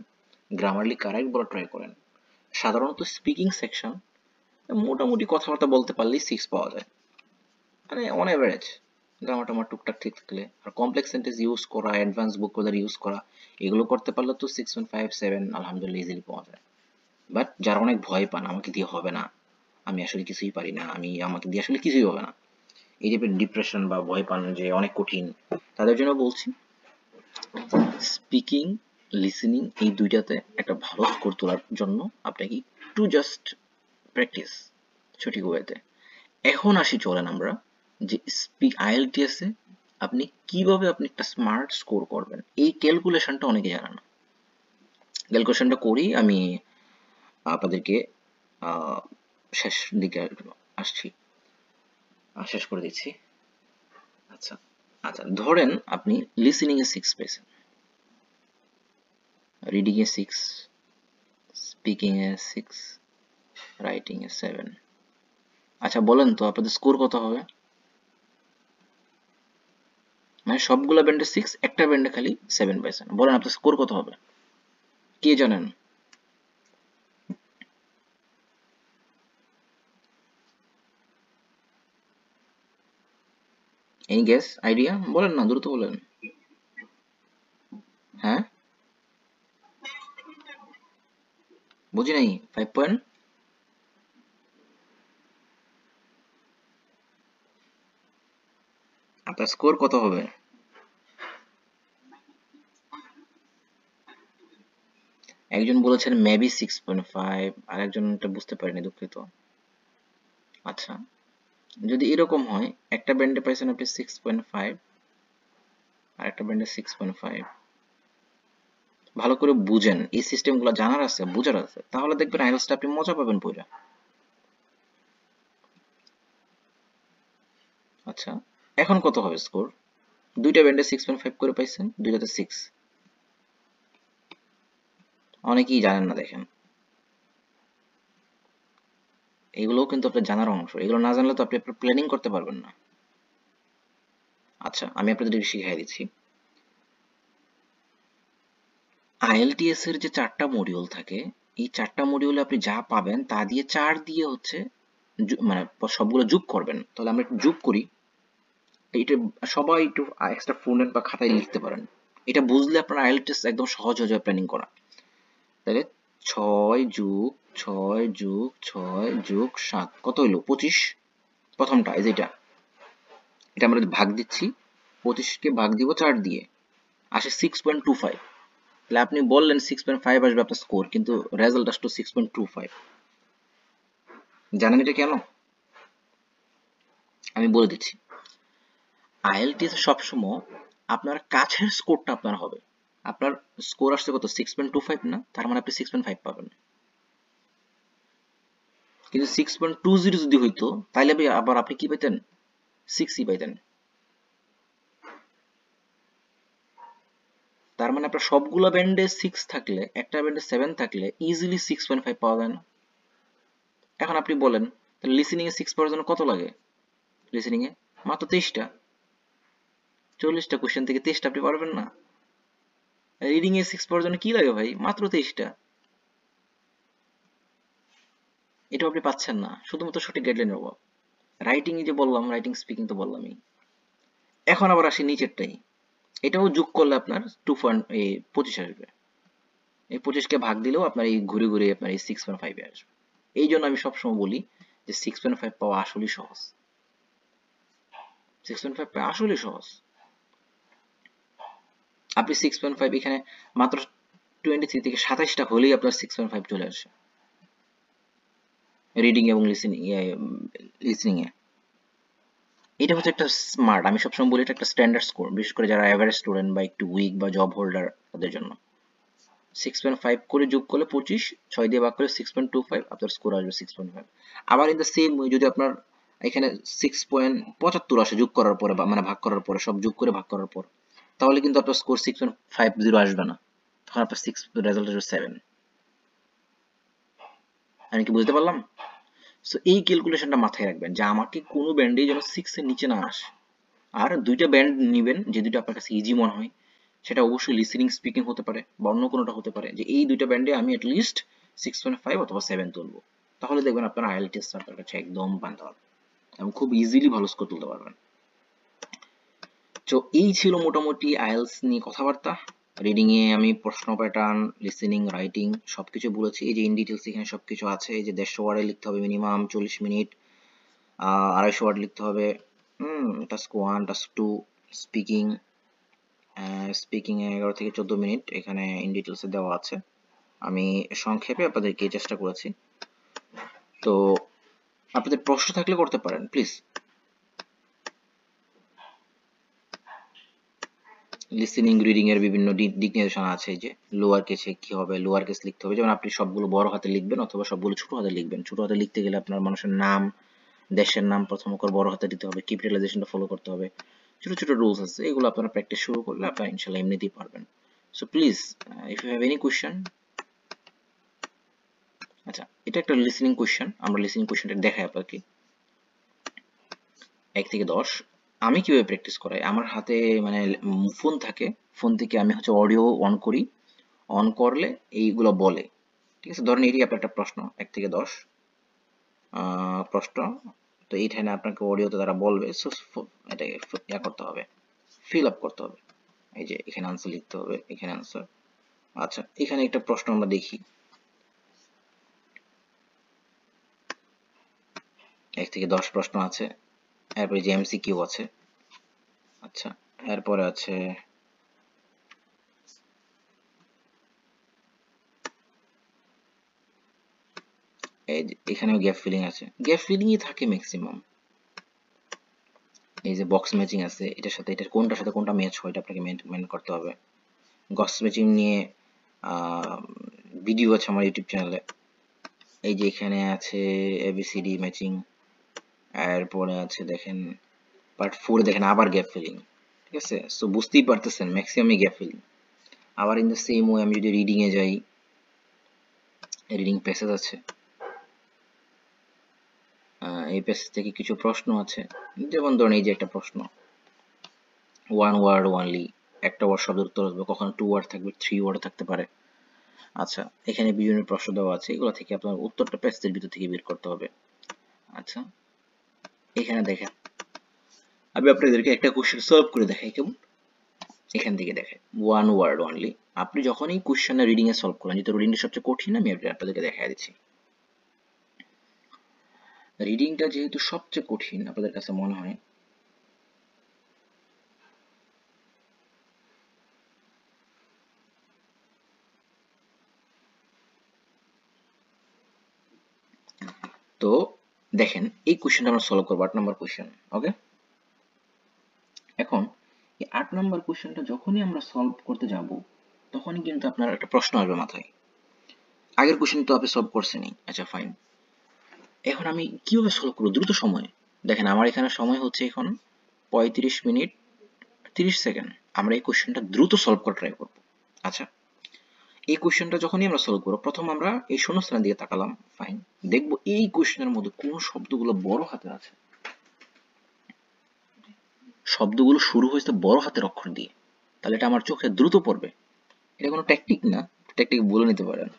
গ্রামারলি কারেক্ট বলা ট্রাই করেন। সাধারণত স্পিকিং সেকশন মোটামুটি কথাবার্তা বলতে পারলেই 6 পাওয়া যায়, মানে অন এভারেজ। গ্রামার টামার টুকটাক ঠিক থাকলে, আর কমপ্লেক্স সেন্টেন্স ইউজ করা, অ্যাডভান্স ভোকাবুলারি ইউজ করা, এগুলো করতে পারলে তো 6.5 7 আলহামদুলিল্লাহ ইজিলি পাওয়া যায়। বাট যারা অনেক ভয় পান আমাকে দিয়ে হবে না, আমি আসলে কিছুই পারি না, আমাকে দিয়ে আসলে কিছুই হবে না, এই টাইপের ডিপ্রেশন বা ভয় পান যে অনেক কঠিন, তাদের জন্য বলছি স্পিকিং, লিসেনিং এই দুইটাতে একটা ভালো স্কোর তোলার জন্য আপনাকে একটু জাস্ট প্র্যাকটিস সঠিক ওয়েতে। এখন আসি চলেন আমরা যে আইএলটিএস এ আপনি কিভাবে আপনি একটা স্মার্ট স্কোর করবেন, এই ক্যালকুলেশনটা অনেকে জানে না। ক্যালকুলেশনটা করি আমি আপনাদেরকে শেষ দিকে আসছি, শেষ করে দিচ্ছি। আচ্ছা আচ্ছা, ধরেন আপনি লিসেনিং এ 6 পেয়েছেন, reading a 6, speaking A 6, writing এ 7। আচ্ছা বলেন তো আপনাদের স্কোর কত হবে? মানে সবগুলা ব্যান্ডে 6, একটা ব্যান্ডে খালি 7 পাইছেন, বলেন আপনার স্কোর কত হবে? কে জানেন? এনি গেস, আইডিয়া বলেন না, দ্রুত বলেন। হ্যাঁ, বুঝি নাই। 5 পয়েন্ট? আপনার স্কোর কত হবে? একজন বলেছেন মেবি 6.5, আর একজনটা বুঝতে পারিনি, দুঃখিত। আচ্ছা, যদি এরকম হয় একটা ব্যান্ডে পাইছেন আপনি 6.5 আর একটা ব্যান্ডে 6.5, ভালো করে বুঝেন, এই সিস্টেমগুলো জানার আছে, বুঝার আছে, তাহলে দেখবেন আইএলটিএসটা আপনি মজা পাবেন পড়া। আচ্ছা, এখন কত হবে স্কোর? দুইটা ব্যান্ডে 6.5 করে পাইছেন, দুইটাতে 6। অনেকেই জানেন না, দেখেন এগুলোও কিন্তু আপনার জানার অংশ, এগুলো না জানলে তো আপনি আপনার প্ল্যানিং করতে পারবেন না। আচ্ছা, আমি আপনাদের শিখিয়ে দিচ্ছি। আইএলটিএস এর যে 4টা মডিউল থাকে, এই 4টা মডিউলে আপনি যা পাবেন তা দিয়ে 4 দিয়ে হচ্ছে মানে সবগুলো যোগ করবেন। তাহলে আমরা একটু যোগ করি, এটা সবাই একটু এক্সট্রা ফোন বা খাতায় লিখতে পারেন। এটা বুঝলে আপনার আইএলটিএস একদম সহজ হয়ে যাবে প্ল্যানিং করা। তাহলে 6+6+6+7 কত হইলো? 25। প্রথমটা এই যে এটা আমরা ভাগ দিচ্ছি, 25কে ভাগ দিব 4 দিয়ে, আসে 6.25। তাহলে আপনি বললেন 6.5 আসবে আপনার স্কোর, কিন্তু রেজাল্ট আসলো 6.25। জানেন এটা কেন? আমি বলে দিচ্ছি। আইএলটিএস এ সবসময় আপনার কাছের স্কোরটা আপনার হবে। আপনার স্কোর আসছে কত? 6.25 না, তার মানে আপনি 6.5 পাবেন। কিন্তু 6.20 যদি হইতো তাহলে আবার আপনি কি পেতেন? 6ই পাইতেন। তার মানে আপনার সবগুলা ব্যান্ডে 6 থাকলে, একটা ব্যান্ডে 7 থাকলে ইজিলি 6.5 পাওয়া যায় না? এখন আপনি বলেন তাহলে লিসেনিং এ 6 পাওয়ার জন্য কত লাগে? লিসেনিং এ মাত্র 23টা। 40টা কোশ্চেন থেকে 23টা আপনি পারবেন না? রিডিং এ 6 পাওয়ার জন্য কি লাগে ভাই? মাত্র 23টা। এটাও আপনি পাচ্ছেন না, শুধুমাত্র সঠিক গাইডলাইনের অভাব। রাইটিং যে বললাম, রাইটিং স্পিকিং তো বললামই। এখন আবার আসি নিচেরটাই, এটাও যোগ করলে আপনার 25 আসবে। এই 25কে ভাগ দিলেও আপনার এই ঘুরে ঘুরে আপনার এই 6.5 আসবে। এই জন্য আমি সবসময় বলি যে 6.5 পাওয়া আসলেই সহজ। 6.5 পাওয়া আসলেই সহজ। আপনি 6.5 এখানে মাত্র 23 থেকে 27টা হলেই আপনার 6.5 চলে আসে রিডিং এবং লিসনিং এ। এটা হচ্ছে একটা স্মার্ট, আমি সবসময় বলি এটা একটা স্ট্যান্ডার্ড স্কোর, বিশেষ করে যারা এভারেজ স্টুডেন্ট বা একটু উইক বা জব হোল্ডার তাদের জন্য। 6.5 করে যোগ করলে 25, 6 দিয়ে ভাগ করলে 6.25, আপনার স্কোর আসবে 6.5। আবার ইন দ্য সেম ওয়ে যদি আপনার এখানে 6.75 আসে যোগ করার পরে, বা মানে ভাগ করার পরে, সব যোগ করে ভাগ করার পর, তাহলে কিন্তু আপনার স্কোর 6.50 আসবে না, তখন আপনার রেজাল্ট আসবে 7। আমি কি বুঝতে পারলাম? সো এই ক্যালকুলেশনটা মাথায় রাখবেন যে আমাকে কোনো ব্যান্ডেই যেন 6 এর নিচে না আসে। আর দুইটা ব্যান্ড নিবেন যে দুইটা আপনার কাছে ইজি মনে হয়, সেটা অবশ্যই লিসেনিং স্পিকিং হতে পারে বা অন্য কোনোটা হতে পারে, যে এই দুইটা ব্যান্ডে আমি অ্যাটলিস্ট 6.5 অথবা 7 তুলবো। তাহলে দেখবেন আপনার আইএলটিএস আপনার কাছে একদম বান্ধব এবং খুব ইজিলি ভালো স্কোর তুলতে পারবেন। তো এই ছিল মোটামুটি আইএলস নিয়ে কথাবার্তা। রিডিং এ আমি প্রশ্ন প্যাটার্ন, লিসেনিং, রাইটিং সবকিছু বলেছি। এই যে ইন ডিটেলস এখানে সবকিছু আছে। এই যে 150 ওয়ার্ডে লিখতে হবে মিনিমাম 40 মিনিট, 250 ওয়ার্ড লিখতে হবে। টাস্ক 1, টাস্ক 2 স্পিকিং, স্পিকিং এ 11 থেকে 14 মিনিট এখানে ইন ডিটেলসে দেওয়া আছে। আমি সংক্ষেপে আপনাদেরকে চেষ্টা করেছি। তো আপনাদের প্রশ্ন থাকলে করতে পারেন প্লিজ। লিসেনিং রিডিং এর বিভিন্ন দিক নির্দেশনা আছে, যে লোয়ার কেসে কি হবে, লোয়ার কেস লিখতে হবে, যেমন আপনি সবগুলো বড় হাতে লিখবেন অথবা সবগুলো ছোট হাতে লিখবেন। ছোট হাতে লিখতে গেলে আপনার মানুষের নাম, দেশের নাম প্রথম অক্ষর বড় হাতে দিতে হবে, ক্যাপিটালাইজেশনটা ফলো করতে হবে। ছোট ছোট রুলস আছে, এগুলো আপনারা প্র্যাকটিস শুরু করলে আপনারা ইনশাআল্লাহ এমনিতেই পারবেন। So please, if you have any question. আচ্ছা, এটা একটা লিসেনিং কোয়েশ্চেন, আমরা লিসেনিং কোয়েশ্চেনটা দেখাই আপনাকে। 1 থেকে 10 আমি কিভাবে প্র্যাকটিস করাই, আমার হাতে মানে ফোন থাকে, ফোন থেকে আমি হচ্ছে অডিও অন করি, অন করলে এইগুলো বলে। ঠিক আছে, ধরেন এটি আপনার একটা প্রশ্ন 1 থেকে 10 প্রশ্ন, তো এইখানে আপনাকে অডিওতে তারা বলবে, এটাকে ইয়া করতে হবে, ফিল আপ করতে হবে। এই যে এখানে আনসার লিখতে হবে, এখানে আনসার। আচ্ছা, এখানে একটা প্রশ্ন আমরা দেখি, 1 থেকে 10 প্রশ্ন আছে, এরপরে যে এমসিকিউ আছে। আচ্ছা, এরপরে আছে এই যে এখানেও গ্যাপ ফিলিং আছে, গ্যাপ ফিলিংই থাকে ম্যাক্সিমাম। এই যে বক্স ম্যাচিং আছে, এটার সাথে এটার কোনটার সাথে কোনটা ম্যাচ হয় এটা আপনাকে মেন করতে হবে। বক্স ম্যাচিং নিয়ে ভিডিও আছে আমার ইউটিউব চ্যানেলে। এই যে এখানে আছে এবিসিডি ম্যাচিং, এরপরে আছে দেখেন পার্ট 4 দেখেন আবার গ্যাপ ফিলিং। ঠিক আছে, সো বুঝতেই পারতেছেন ম্যাক্সিমামই গ্যাপ ফিলিং। আবার ইন দ্য সেম ওয়ে আমি যদি রিডিং এ যাই, রিডিং প্যাসেজ আছে, এই প্যাসেজ থেকে কিছু প্রশ্ন আছে, যেমন ধরুন এই যে একটা প্রশ্ন, 1 ওয়ার্ড অনলি, একটা ওয়ার্ড শব্দের উত্তর আসবে, কখনো 2 ওয়ার্ড থাকবে, 3 ওয়ার্ড থাকতে পারে। আচ্ছা, এখানে বিভিন্ন প্রশ্ন দেওয়া আছে, এগুলো থেকে আপনার উত্তরটা প্যাসেজের ভিতর থেকে বের করতে হবে। আচ্ছা, এখানে দেখেন আমি আপনাদেরকে একটা কোশ্চেন সলভ করে দেখাই, কেমন এখান থেকে দেখেন 1 ওয়ার্ড অনলি। আপনি যখনই কোশ্চেন রিডিং এ সলভ করেন, যেহেতু রিডিংটা সবচেয়ে কঠিন, আমি আপনাদেরকে দেখাই দিচ্ছি। রিডিংটা যেহেতু সবচেয়ে কঠিন আপনাদের কাছে মনে হয়, তো দেখেন এই কোশ্চেনটা আমরা সলভ করবো, 8 নম্বর কোশ্চেন। ওকে, এখন এই 8 নম্বর কোশ্চেনটা যখনই আমরা সলভ করতে যাব, তখনই কিন্তু আপনার একটা প্রশ্ন আসবে মাথায়, আগের কোশ্চেন তো আপনি সলভ করছেনই, আচ্ছা ফাইন, এখন আমি কিভাবে সলভ করবো দ্রুত সময়ে। দেখেন আমার এখানে সময় হচ্ছে এখন 35 মিনিট 30 সেকেন্ড। আমরা এই কোশ্চেনটা দ্রুত সলভ করে ট্রাই করবো। আচ্ছা, এই কোশ্চেনটা যখনই আমরা সলভ করবো, প্রথম আমরা এই শূন্যস্থানের দিকে তাকালাম, ফাইন, দেখবো এই কোশ্চেনের মধ্যে কোন শব্দগুলো বড় হাতের আছে, শব্দগুলো শুরু হয়েছে বড় হাতের অক্ষর দিয়ে, তাহলে এটা আমার চোখে দ্রুত পড়বে। এটা কোনো ট্যাকটিক না, ট্যাকটিক বলে নিতে পারেন।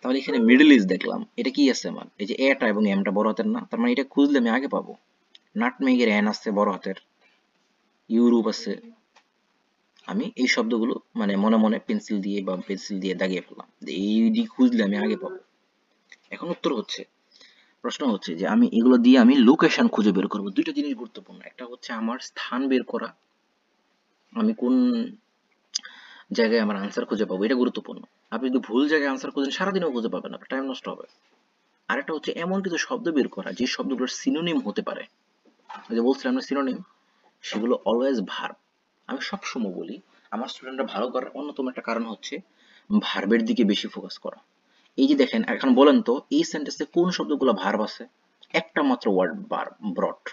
তাহলে এখানে মিডল ইস্ট দেখলাম, এটা কি আছে আমার, এই যে এটা এবং এমটা বড় হাতের না, তার মানে এটা খুঁজলে আমি আগে পাবো। নাটমেগের এন আছে বড় হাতের, ইউরোপ আছে। আমি এই শব্দগুলো মানে মনে মনে পেন্সিল দিয়ে বা পেন্সিল দিয়ে দাগিয়ে ফেললাম, এই দিক খুঁজলে আমি আগে পাবো। এখন উত্তর হচ্ছে, প্রশ্ন হচ্ছে যে আমি এগুলো দিয়ে আমি লোকেশন খুঁজে বের করবো। দুইটা জিনিস গুরুত্বপূর্ণ, একটা হচ্ছে আমার স্থান বের করা, আমি কোন জায়গায় আমার আনসার খুঁজে পাবো, এটা গুরুত্বপূর্ণ। আপনি যদি ভুল জায়গায় আনসার খুঁজেন সারাদিনও খুঁজে পাবেন, আপনার টাইম নষ্ট হবে। আরেকটা হচ্ছে এমন কিছু শব্দ বের করা যে শব্দগুলোর সিনোনিম হতে পারে। ওই যে বলছিলাম না সিনোনিম, সেগুলো অলওয়েজ ভার্ব। আমি সবসময় বলি আমার স্টুডেন্টরা ভালো করার অন্যতম একটা কারণ হচ্ছে ভার্বের দিকে বেশি ফোকাস করা। এই যে দেখেন, এখন বলেন তো এই সেন্টেন্সে কোন শব্দগুলো ভার্ব আছে? একটা মাত্র ওয়ার্ড ভার্ব, ব্রট।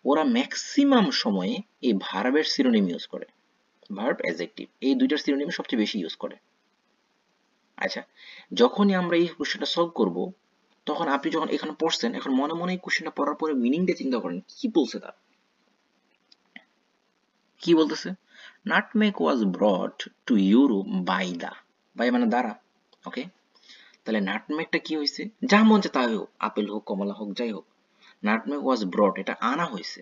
ওরা ম্যাক্সিমাম সময়ে এই ভার্বের সিনোনিম ইউজ করে, ভার্ব অ্যাডজেক্টিভ, এই দুইটার সিনোনিম সবচেয়ে বেশি ইউজ করে। আচ্ছা, যখনই আমরা এই কোশ্চেনটা সলভ করব, তখন আপনি যখন এখানে পড়ছেন, এখন মনে মনে এই কোশ্চেনটা পড়ার পরে মিনিংটা চিন্তা করেন কি বলছে তার। কি বলতেছে? Nutmeg was brought to Europe by the, by মানে দ্বারা, ওকে। তাহলে নাটমেগটা কি হয়েছে? যা মন চায় তাই হোক, আপেল হোক কমলা হোক যাই হোক, নাটমেগ ওয়াজ ব্রট, এটা আনা হয়েছে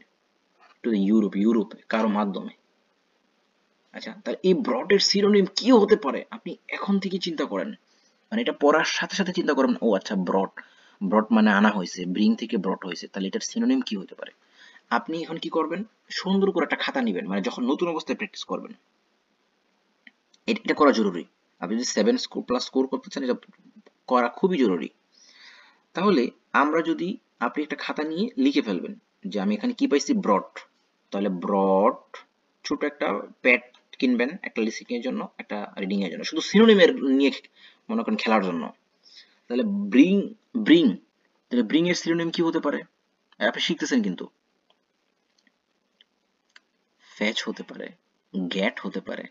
টু ইউরোপ, ইউরোপে কারো মাধ্যমে। আচ্ছা, তাহলে এই ব্রটের সিনোনিম কি হতে পারে আপনি এখন থেকে চিন্তা করেন, মানে এটা পড়ার সাথে সাথে চিন্তা করবেন, ও আচ্ছা ব্রট, ব্রট মানে আনা হয়েছে, ব্রিং থেকে ব্রট হয়েছে, তাহলে এটার সিনোনিম কি হতে পারে। আপনি এখন কি করবেন, সুন্দর করে একটা খাতা নেবেন, মানে যখন নতুন অবস্থায় প্র্যাকটিস করবেন, এটা করা জরুরি। আপনি যদি 7+ স্কোর করতে চান, এটা করা খুবই জরুরি। তাহলে আমরা যদি, আপনি একটা খাতা নিয়ে লিখে ফেলবেন যে আমি এখানে কি পাইছি, ব্রড। তাহলে ব্রড, ছোট একটা প্যাড কিনবেন একটা লিসিং এর জন্য, একটা রিডিং এর জন্য, শুধু সিনোনিমের নিয়ে মনে করেন খেলার জন্য। তাহলে ব্রিং, ব্রিং, তাহলে ব্রিং এর সিনোনিম কি হতে পারে? আপনি শিখতেছেন কিন্তু, ফ্যাচ হতে পারে, গ্যাট হতে পারে,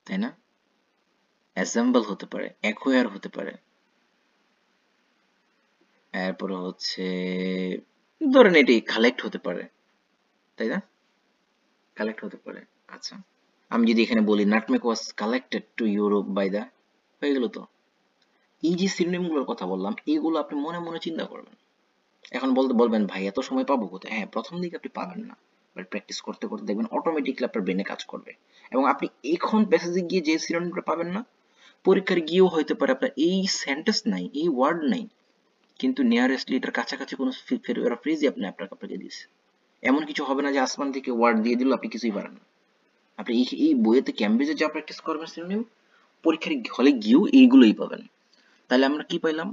তাই না? অ্যাসেম্বল হতে পারে, অ্যাকোয়ার হতে পারে, এরপরে হচ্ছে ধরেন এটি কালেক্ট হতে পারে, তাই না? কালেক্ট হতে পারে। আচ্ছা, আমি যদি এখানে বলি nutmeg was collected to Europe by the, হয়ে গেল তো। এই যে সিনোনিম গুলোর কথা বললাম, এইগুলো আপনি মনে মনে চিন্তা করবেন। এখন বলতে বলবেন ভাই এত সময় পাবো কোথায়? হ্যাঁ, প্রথম দিকে আপনি পাবেন না, বাট প্র্যাকটিস করতে করতে দেখবেন অটোমেটিকলি আপনার ব্রেনে কাজ করবে। এবং আপনি এখন প্যাসেজে গিয়ে যে সিনোনিমটা পাবেন না, পরীক্ষার গিয়েও হইতে পারে আপনার এই সেন্টেন্স নাই, এই ওয়ার্ড নাই, কিন্তু নিয়ারেস্টলি এটার কাছাকাছি কোনো ফ্রেজই আপনাকে দিয়েছে। এমন কিছু হবে না যে আসমান থেকে ওয়ার্ড দিয়ে দিল আপনি কিছুই পারেন না। আপনি এই বইয়েতে ক্যামব্রিজে যা প্র্যাকটিস করবেন সিনোনিম, পরীক্ষার হলে গিয়েও এইগুলোই পাবেন। তাহলে আমরা কি পাইলাম?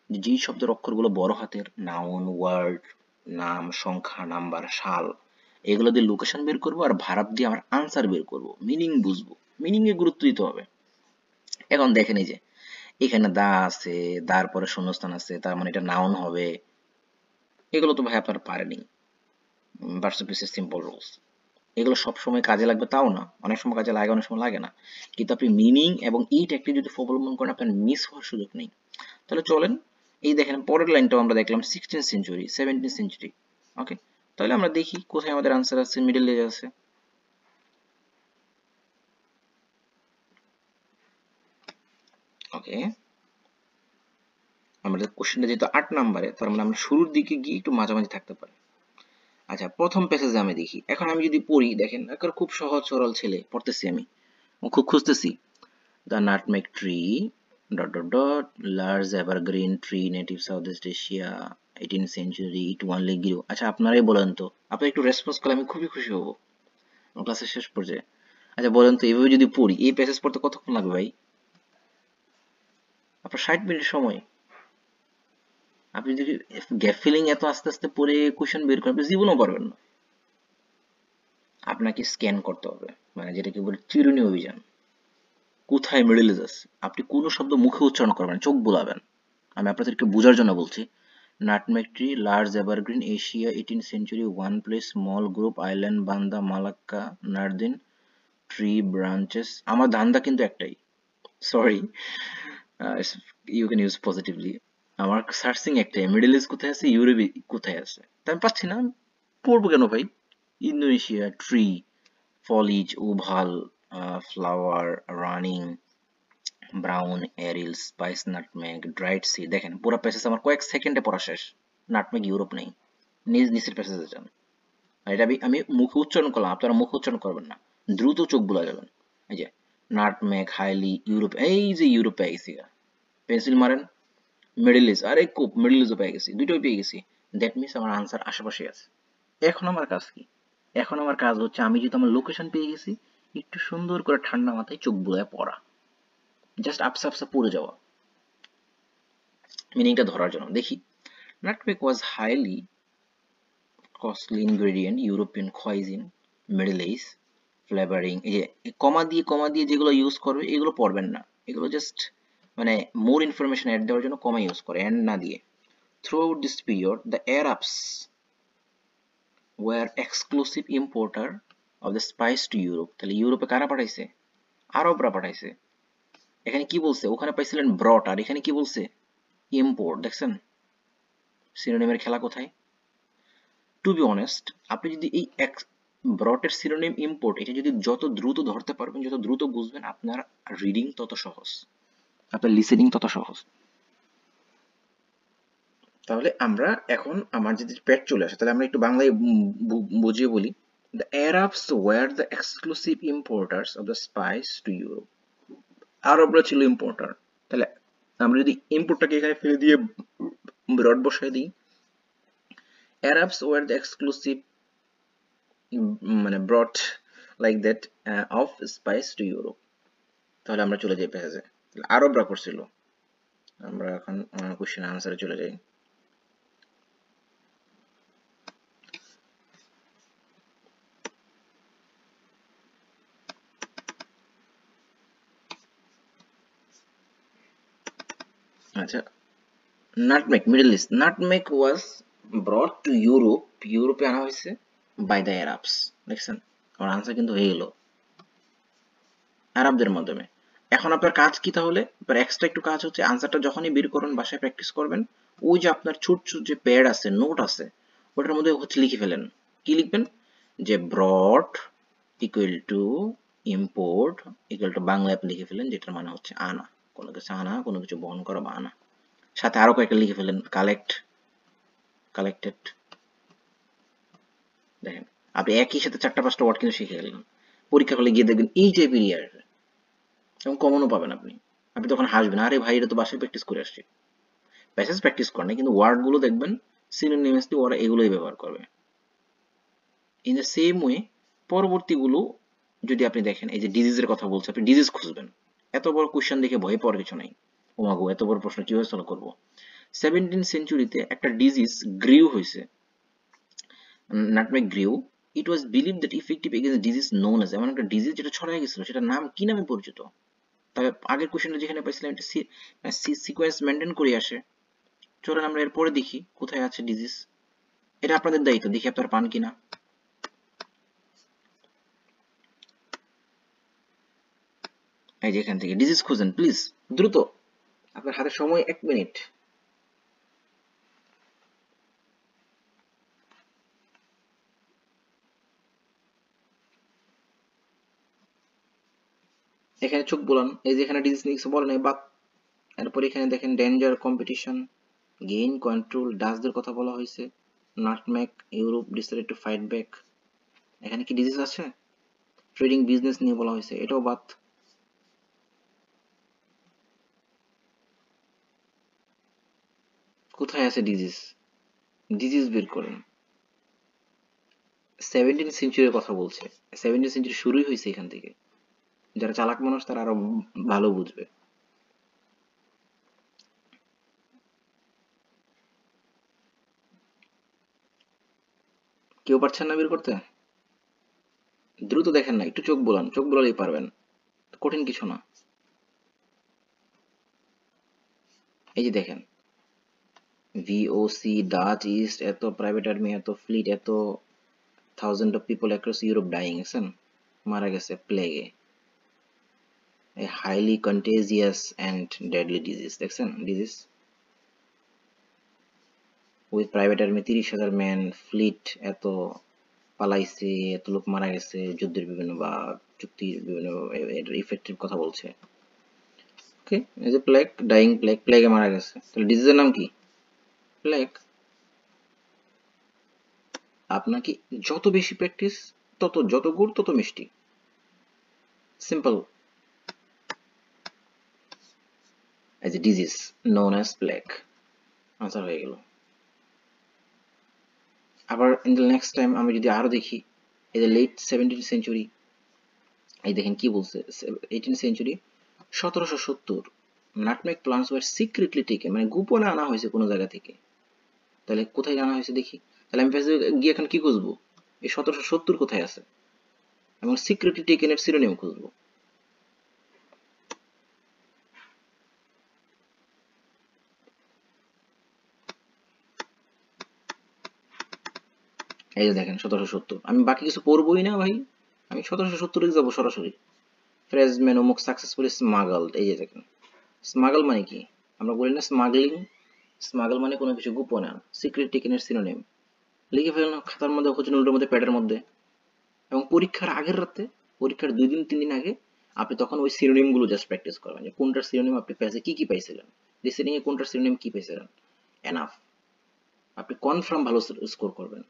যেই শব্দের অক্ষরগুলো বড় হাতের, নাউন, ওয়ার্ড, নাম, সংখ্যা, নাম্বার, সাল, এগুলো দিয়ে লোকেশন বের করবো, আর ভার্ব দিয়ে আমরা আনসার বের করব, মিনিং বুঝবো, মিনিং এ গুরুত্ব দিতে হবে। এখন দেখেন এই যে এখানে দা আছে, দার পরে শূন্যস্থান আছে, তার মানে এটা নাউন হবে। এগুলো তো ভাই আপনারা পারেনি, ভার্সিপিসের সিম্পল রুলস। এগুলো সব সময় কাজে লাগবে তাও না, অনেক সময় কাজে লাগে, অনেক সময় লাগে না। কিন্তু আপনি মিনিং এবং এই টেকনিক যদি অবলম্বন করেন, আপনার মিস হওয়ার সুযোগ নেই। তাহলে চলেন, এই দেখেন পরের লাইনটাও আমরা দেখলাম 16th সেঞ্চুরি, 17th সেঞ্চুরি, ওকে। তাহলে আমরা দেখি কোথায় আমাদের আনসার আছে, মিডল এজ আছে। ওকে, আমাদের কোশ্চেনটা যেহেতু 8 নাম্বারে, তার মানে আমরা শুরুর দিকে গিয়ে একটু মাঝামাঝি থাকতে পারি। আচ্ছা, প্রথম প্যাসেজে আমি দেখি, এখন আমি যদি পড়ি, দেখেন এখন খুব সহজ সরল ছেলে পড়তেছি আমি, খুব খুঁজতেছি। The nutmeg tree, dot dot dot, large evergreen tree, native Southeast Asia, 18th century, it only grew. আচ্ছা, আপনারাই বলেন তো, আপনি একটু রেসপন্স করলে আমি খুবই খুশি হব ক্লাসের শেষ পর্যায়ে। আচ্ছা বলেন তো, এইভাবে যদি পড়ি, এই প্যাসেজ পড়তে কতক্ষণ লাগবে ভাই? আপনার 60 মিনিট সময়। আপনি যদি গ্যাপ ফিলিং এত আস্তে আস্তে পড়ে কোশ্চেন বের করেন, আপনি জীবনও পারবেন না। আপনাকে স্ক্যান করতে হবে, মানে যেটাকে বলে চিরুনি অভিযান। কোথায় মিডল এজ আছে, আপনি কোনো শব্দ মুখে উচ্চারণ করবেন, চোখ বুলাবেন। আমি আপনাদেরকে বোঝার জন্য বলছি। Nutmeg tree, large evergreen, Asia, 18th century, one place, small group, island, Banda, Malacca, নার্দিন, ট্রি, ব্রাঞ্চেস। আমার ধান্দা কিন্তু একটাই, sorry, you can use positively. আমার সার্চিং একটাই, মিডল ইস্ট কোথায় আছে, ইউরোপ কোথায় আছে, তা আমি পাচ্ছি না, পড়বো কেন ভাই? Indonesia, tree, foliage, oval, flower, running, brown, aril, spice, nutmeg, dried seed. দেখেন পুরো প্যাসেজ আমার কয়েক সেকেন্ডে পড়া শেষ। নাটমেগ ইউরোপ নেই, নিচের প্যাসেজে যান। আর এটা আমি মুখে উচ্চারণ করলাম, আপনারা মুখে উচ্চারণ করবেন না, দ্রুত চোখ বুলা যাবেন। এই যে নাটমেগ, হাইলি, ইউরোপ, এই যে ইউরোপ পেয়ে গেছি, পেন্সিল মারেন, মিডল ইস্ট, আরে খুব মিডল ইস্টও পেয়ে গেছি, দুটোই পেয়ে গেছি। দ্যাট মিনস আমার আনসার আশেপাশে আছে। এখন আমার কাজ কি? এখন আমার কাজ হচ্ছে, আমি যেহেতু আমার লোকেশন পেয়ে গেছি, একটু সুন্দর করে ঠান্ডা মাথায় চোখ বুলায় পড়া, জাস্ট আপসা আপসা পড়ে যাওয়া, মিনিংটা ধরার জন্য। দেখি, নাটমেগ ওয়াজ highly costly ingredient European cuisine, middle east flavouring. এই যে কমা দিয়ে যেগুলো ইউজ করবে এগুলো পড়বেন না, এগুলো জাস্ট মানে মোর ইনফরমেশন অ্যাড দেওয়ার জন্য কমা ইউজ করে, অ্যান্ড না দিয়ে। Throughout this period, the Arabs were exclusive importer of the spice to Europe. তাহলে ইউরোপে কারা পাঠাইছে? আরবরা পাঠাইছে। এখানে কি বলছে? ওখানে পাইছিলেন ব্রট, আর এখানে কি বলছে? ইম্পোর্ট। দেখছেন সিনোনিমের খেলা কোথায়? টু বি অনেস্ট, আপনি যদি এই ব্রটের সিনোনিম ইম্পোর্ট এটা যদি যত দ্রুত ধরতে পারবেন, যত দ্রুত বুঝবেন, আপনার রিডিং তত সহজ, আপনার লিসেনিং তত সহজ। তাহলে আমরা এখন আমার যদি পেট চলে আসে, তাহলে আমরা একটু বাংলায় বুঝিয়ে বলি। The Arabs were the exclusive importers of the spice to Europe. আরবরা ছিল ইম্পোর্টার। তাহলে আমরা যদি ইম্পোর্টটাকে এখানে ফেলে দিয়ে ব্রড বসাই দিই, Arabs were the exclusive মানে brought like that of spice to Europe. তাহলে আমরা চলে যাই প্যাসেজে, আরবরা করছিল। আমরা এখন কোশ্চেন আনসারে চলে যাই। আচ্ছা, nutmeg, middle east. Nutmeg was brought to Europe, ইউরোপে আনা হয়েছে বাই দ্য আরবস। দেখছেন আমার আনসার কিন্তু হয়ে গেল আরবদের মাধ্যমে। এখন আপনার কাজ কি তাহলে? আপনার এক্সট্রা একটু কাজ হচ্ছে, আনসারটা যখনই বের করবেন বাসায় প্র্যাকটিস করবেন, ওই যে আপনার ছোট ছোট যে প্যাড আছে, নোট আছে, ওটার মধ্যে হচ্ছে লিখে ফেলেন। কি লিখবেন? যে ব্রট equal to import equal to বাংলায় আপনি লিখে ফেলেন, যেটার মানে হচ্ছে আনা, কোনো কিছু আনা, কোনো কিছু বহন করা বা আনা। সাথে আরো কয়েকটা লিখে ফেলেন, কালেক্ট, কালেক্টেড। দেখেন আপনি একই সাথে 4-5টা ওয়ার্ড কিন্তু শিখে গেলেন। পরীক্ষা হলে গিয়ে দেখবেন এই টাইপেরই আসবে এবং কমনও পাবেন আপনি। আপনি তখন হাসবেন, আরে ভাই এটা তো বাসায় প্র্যাকটিস করে আসছি। প্যাসেজ প্র্যাকটিস করেন না, কিন্তু ওয়ার্ড গুলো দেখবেন সিনোনিমাসলি ওরা এগুলোই ব্যবহার করবে। ইন দ্য সেম ওয়ে পরবর্তীগুলো যদি আপনি দেখেন, এই যে ডিজিজের কথা বলছে, আপনি ডিজিজ খুঁজবেন। এত বড় কোশ্চেন দেখে ভয় পাওয়ার কিছু নাই। ওমাগো এত বড় প্রশ্ন কিভাবে সলভ করবো? 17th সেঞ্চুরিতে একটা ডিজিজ গ্রিউ হয়েছে, nutmeg গ্রিউ। It was believe that effective against disease known as, এমন একটা ডিজিজ যেটা ছড়াই গেছিল, সেটার নাম কি নামে পরিচিত? তবে আগের কোশ্চেনটা যেখানে পাইছিলাম এটা সিকোয়েন্স মেনটেন করে আসে। চলেন আমরা এরপরে দেখি কোথায় আছে ডিজিজ। এটা আপনাদের দায়িত্ব, দেখি আপনারা পান কিনা। এই যে এখান থেকে ডিজিজ খুঁজেন প্লিজ, দ্রুত, আপনার হাতে সময় 1 মিনিট। এখানে চোখ বোলান, এই যে এখানে ডিজিজ নিয়ে কিছু বলে নাই, বাট এরপর এখানে দেখেন ডেঞ্জার, কম্পিটিশন, গেইন, কন্ট্রোল, ডাচদের কথা বলা হয়েছে, nutmeg, Europe decided to fight back. এখানে কি ডিজিজ আছে? ট্রেডিং, বিজনেস নিয়ে বলা হয়েছে, এটাও বাদ। কোথায় আছে ডিজিজ? ডিজিজ বের করেন। 17th সেঞ্চুরির কথা বলছে, 17th সেঞ্চুরি শুরুই হয়েছে এখান থেকে। যারা চালাক মানুষ তারা আরো ভালো বুঝবে। কেউ পারছেন না বের করতে? দ্রুত দেখেন না, একটু চোখ বোলান, চোখ বোলালেই পারবেন, কঠিন কিছু না। এই যে দেখেন ভিওসি, ডাচ ইস্ট, এত প্রাইভেট আর্মি, এত ফ্লিট, এত thousand of people across Europe dying, দেখছেন মারা গেছে প্লেগে। A highly contagious and deadly disease, দেখছেন disease with private army 30,000 man, fleet এত পালাইছে, এত লোক মারা গেছে যুদ্ধের বিভিন্ন বা চুক্তির বিভিন্ন ইফেক্টের কথা বলছে। ওকে, এই যে প্লেগ, ডাইং প্লেগ, প্লেগে মারা গেছে, তাহলে ডিজিজের নাম কি? প্লেগ। আপনাকে যত বেশি প্র্যাকটিস, তত যত গুড় তত মিষ্টি, simple. As a disease known as plague, answer হয়ে গেল। আবার ইন দ্য নেক্সট টাইম আমি যদি আরো দেখি, এই যে লেট 17th সেঞ্চুরি, এই দেখেন কি বলছে, 18th century 1770 nutmeg plants were secretly taken, মানে গোপনে আনা হয়েছে কোনো জায়গা থেকে। তাহলে কোথায় আনা হয়েছে দেখি, তাহলে আমি পেজে গিয়ে এখন কি খুঁজবো, এই 1770 কোথায় আছে এবং সিক্রেটলি টেকেন এর সিনোনিম খুঁজবো। এই যে দেখেন 1770, আমি বাকি কিছু পড়বোই না ভাই, আমি 1770 যাবো সরাসরি। ফ্রেজম্যান অমুক সাকসেসফুলি স্মাগলড, এই যে দেখেন স্মাগল মানে কি, আমরা বলি না স্মাগলিং, স্মাগল মানে কোনো কিছু গোপনে আনা, সিক্রেট টেকেনের সিনোনিম লিখে ফেললাম খাতার মধ্যে, হচ্ছে নোটের মধ্যে, প্যাডের মধ্যে। এবং পরীক্ষার আগের রাতে, পরীক্ষার 2 দিন 3 দিন আগে আপনি তখন ওই সিনোনিম গুলো জাস্ট প্র্যাকটিস করবেন, যে কোনটার সিনোনিম আপনি পেজে কি কি পাইছিলেন, লিসেনিং এ কোনটার সিনোনিম কি পাইছিলেন, এনাফ। আপনি কনফার্ম ভালো স্কোর করবেন,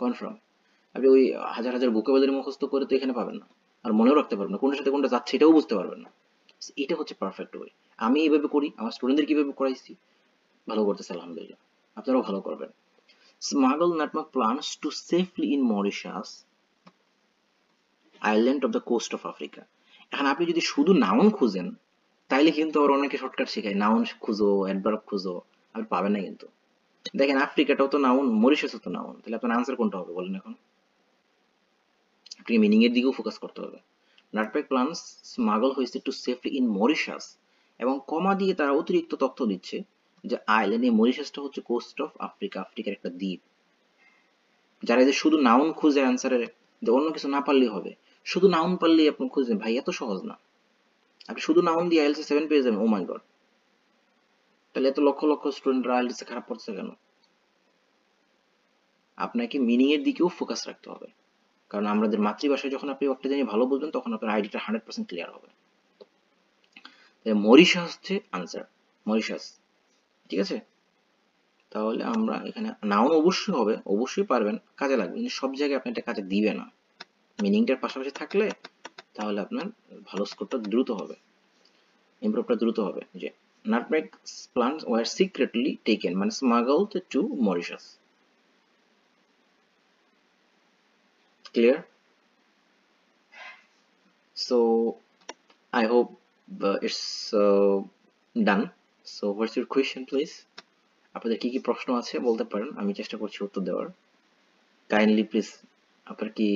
কনফার্ম। আপনি ওই হাজার হাজার ভোকাবুলারি মুখস্থ করে তো এখানে পাবেন না, আর মনেও রাখতে পারবেন না, কোনটার সাথে কোনটা যাচ্ছে এটাও বুঝতে পারবেন না। এটা হচ্ছে পারফেক্ট ওয়ে। আমি এইভাবে করি, আমার স্টুডেন্টদের কিভাবে করাইছি, ভালো করতেছে আলহামদুলিল্লাহ, আপনারাও ভালো করবেন। Smuggle nutmeg plants to safely in Mauritius island off the coast of Africa. এখন আপনি যদি শুধু নাউন খুঁজেন, তাইলে কিন্তু আবার অনেকে শর্টকাট শেখায়, নাউন খুঁজো, অ্যাডভার্ব খুঁজো, আপনি পাবেন না কিন্তু। দেখেন আফ্রিকাটাও তো নাউন, মরিশাসও তো নাউন, তাহলে আপনার আনসার কোনটা হবে বলেন এখন? আপনি মিনিং এর দিকেও ফোকাস করতে হবে। নাটপ্যাক প্লান্টস স্মাগল হয়েছে টু সেফলি ইন মরিশাস, এবং কমা দিয়ে তারা অতিরিক্ত তথ্য দিচ্ছে যে আইল্যান্ড, এই মরিশাসটা হচ্ছে কোস্ট অফ আফ্রিকা, আফ্রিকার একটা দ্বীপ। যারা এই যে শুধু নাউন খুঁজে অ্যান্সারের, যে অন্য কিছু না পারলেই হবে, শুধু নাউন পারলেই আপনি খুঁজবেন, ভাই এত সহজ না। আপনি শুধু নাউন দিয়ে আইএলটিএস 7 পেয়ে যাবেন, ও মাই গড। তাহলে এত লক্ষ লক্ষ স্টুডেন্টরা আইএলটিএস খারাপ পড়ছে কেন? আপনাকে মিনিং এর দিকেও ফোকাস রাখতে হবে, কারণ আমাদের মাতৃভাষায় যখন আপনি একটা জিনিস ভালো বুঝবেন, তখন আপনার আইডিটা 100% ক্লিয়ার হবে। মরিশাস হচ্ছে আনসার, মরিশাস। ঠিক আছে, তাহলে আমরা এখানে নাউন অবশ্যই হবে, অবশ্যই পারবেন, কাজে লাগবে, কিন্তু সব জায়গায় আপনি এটা কাজে দিবে না। মিনিংটার পাশাপাশি থাকলে তাহলে আপনার ভালো স্কোরটা দ্রুত হবে, ইমপ্রুভটা দ্রুত হবে। যে nutmeg plants were secretly taken, মানে smuggled to Mauritius. Clear? So I hope it's done. So what's your question please? আপনাদের কি কি প্রশ্ন আছে বলতে পারেন, আমি চেষ্টা করছি উত্তর দেওয়ার। কাইন্ডলি প্লিজ, আপনার কি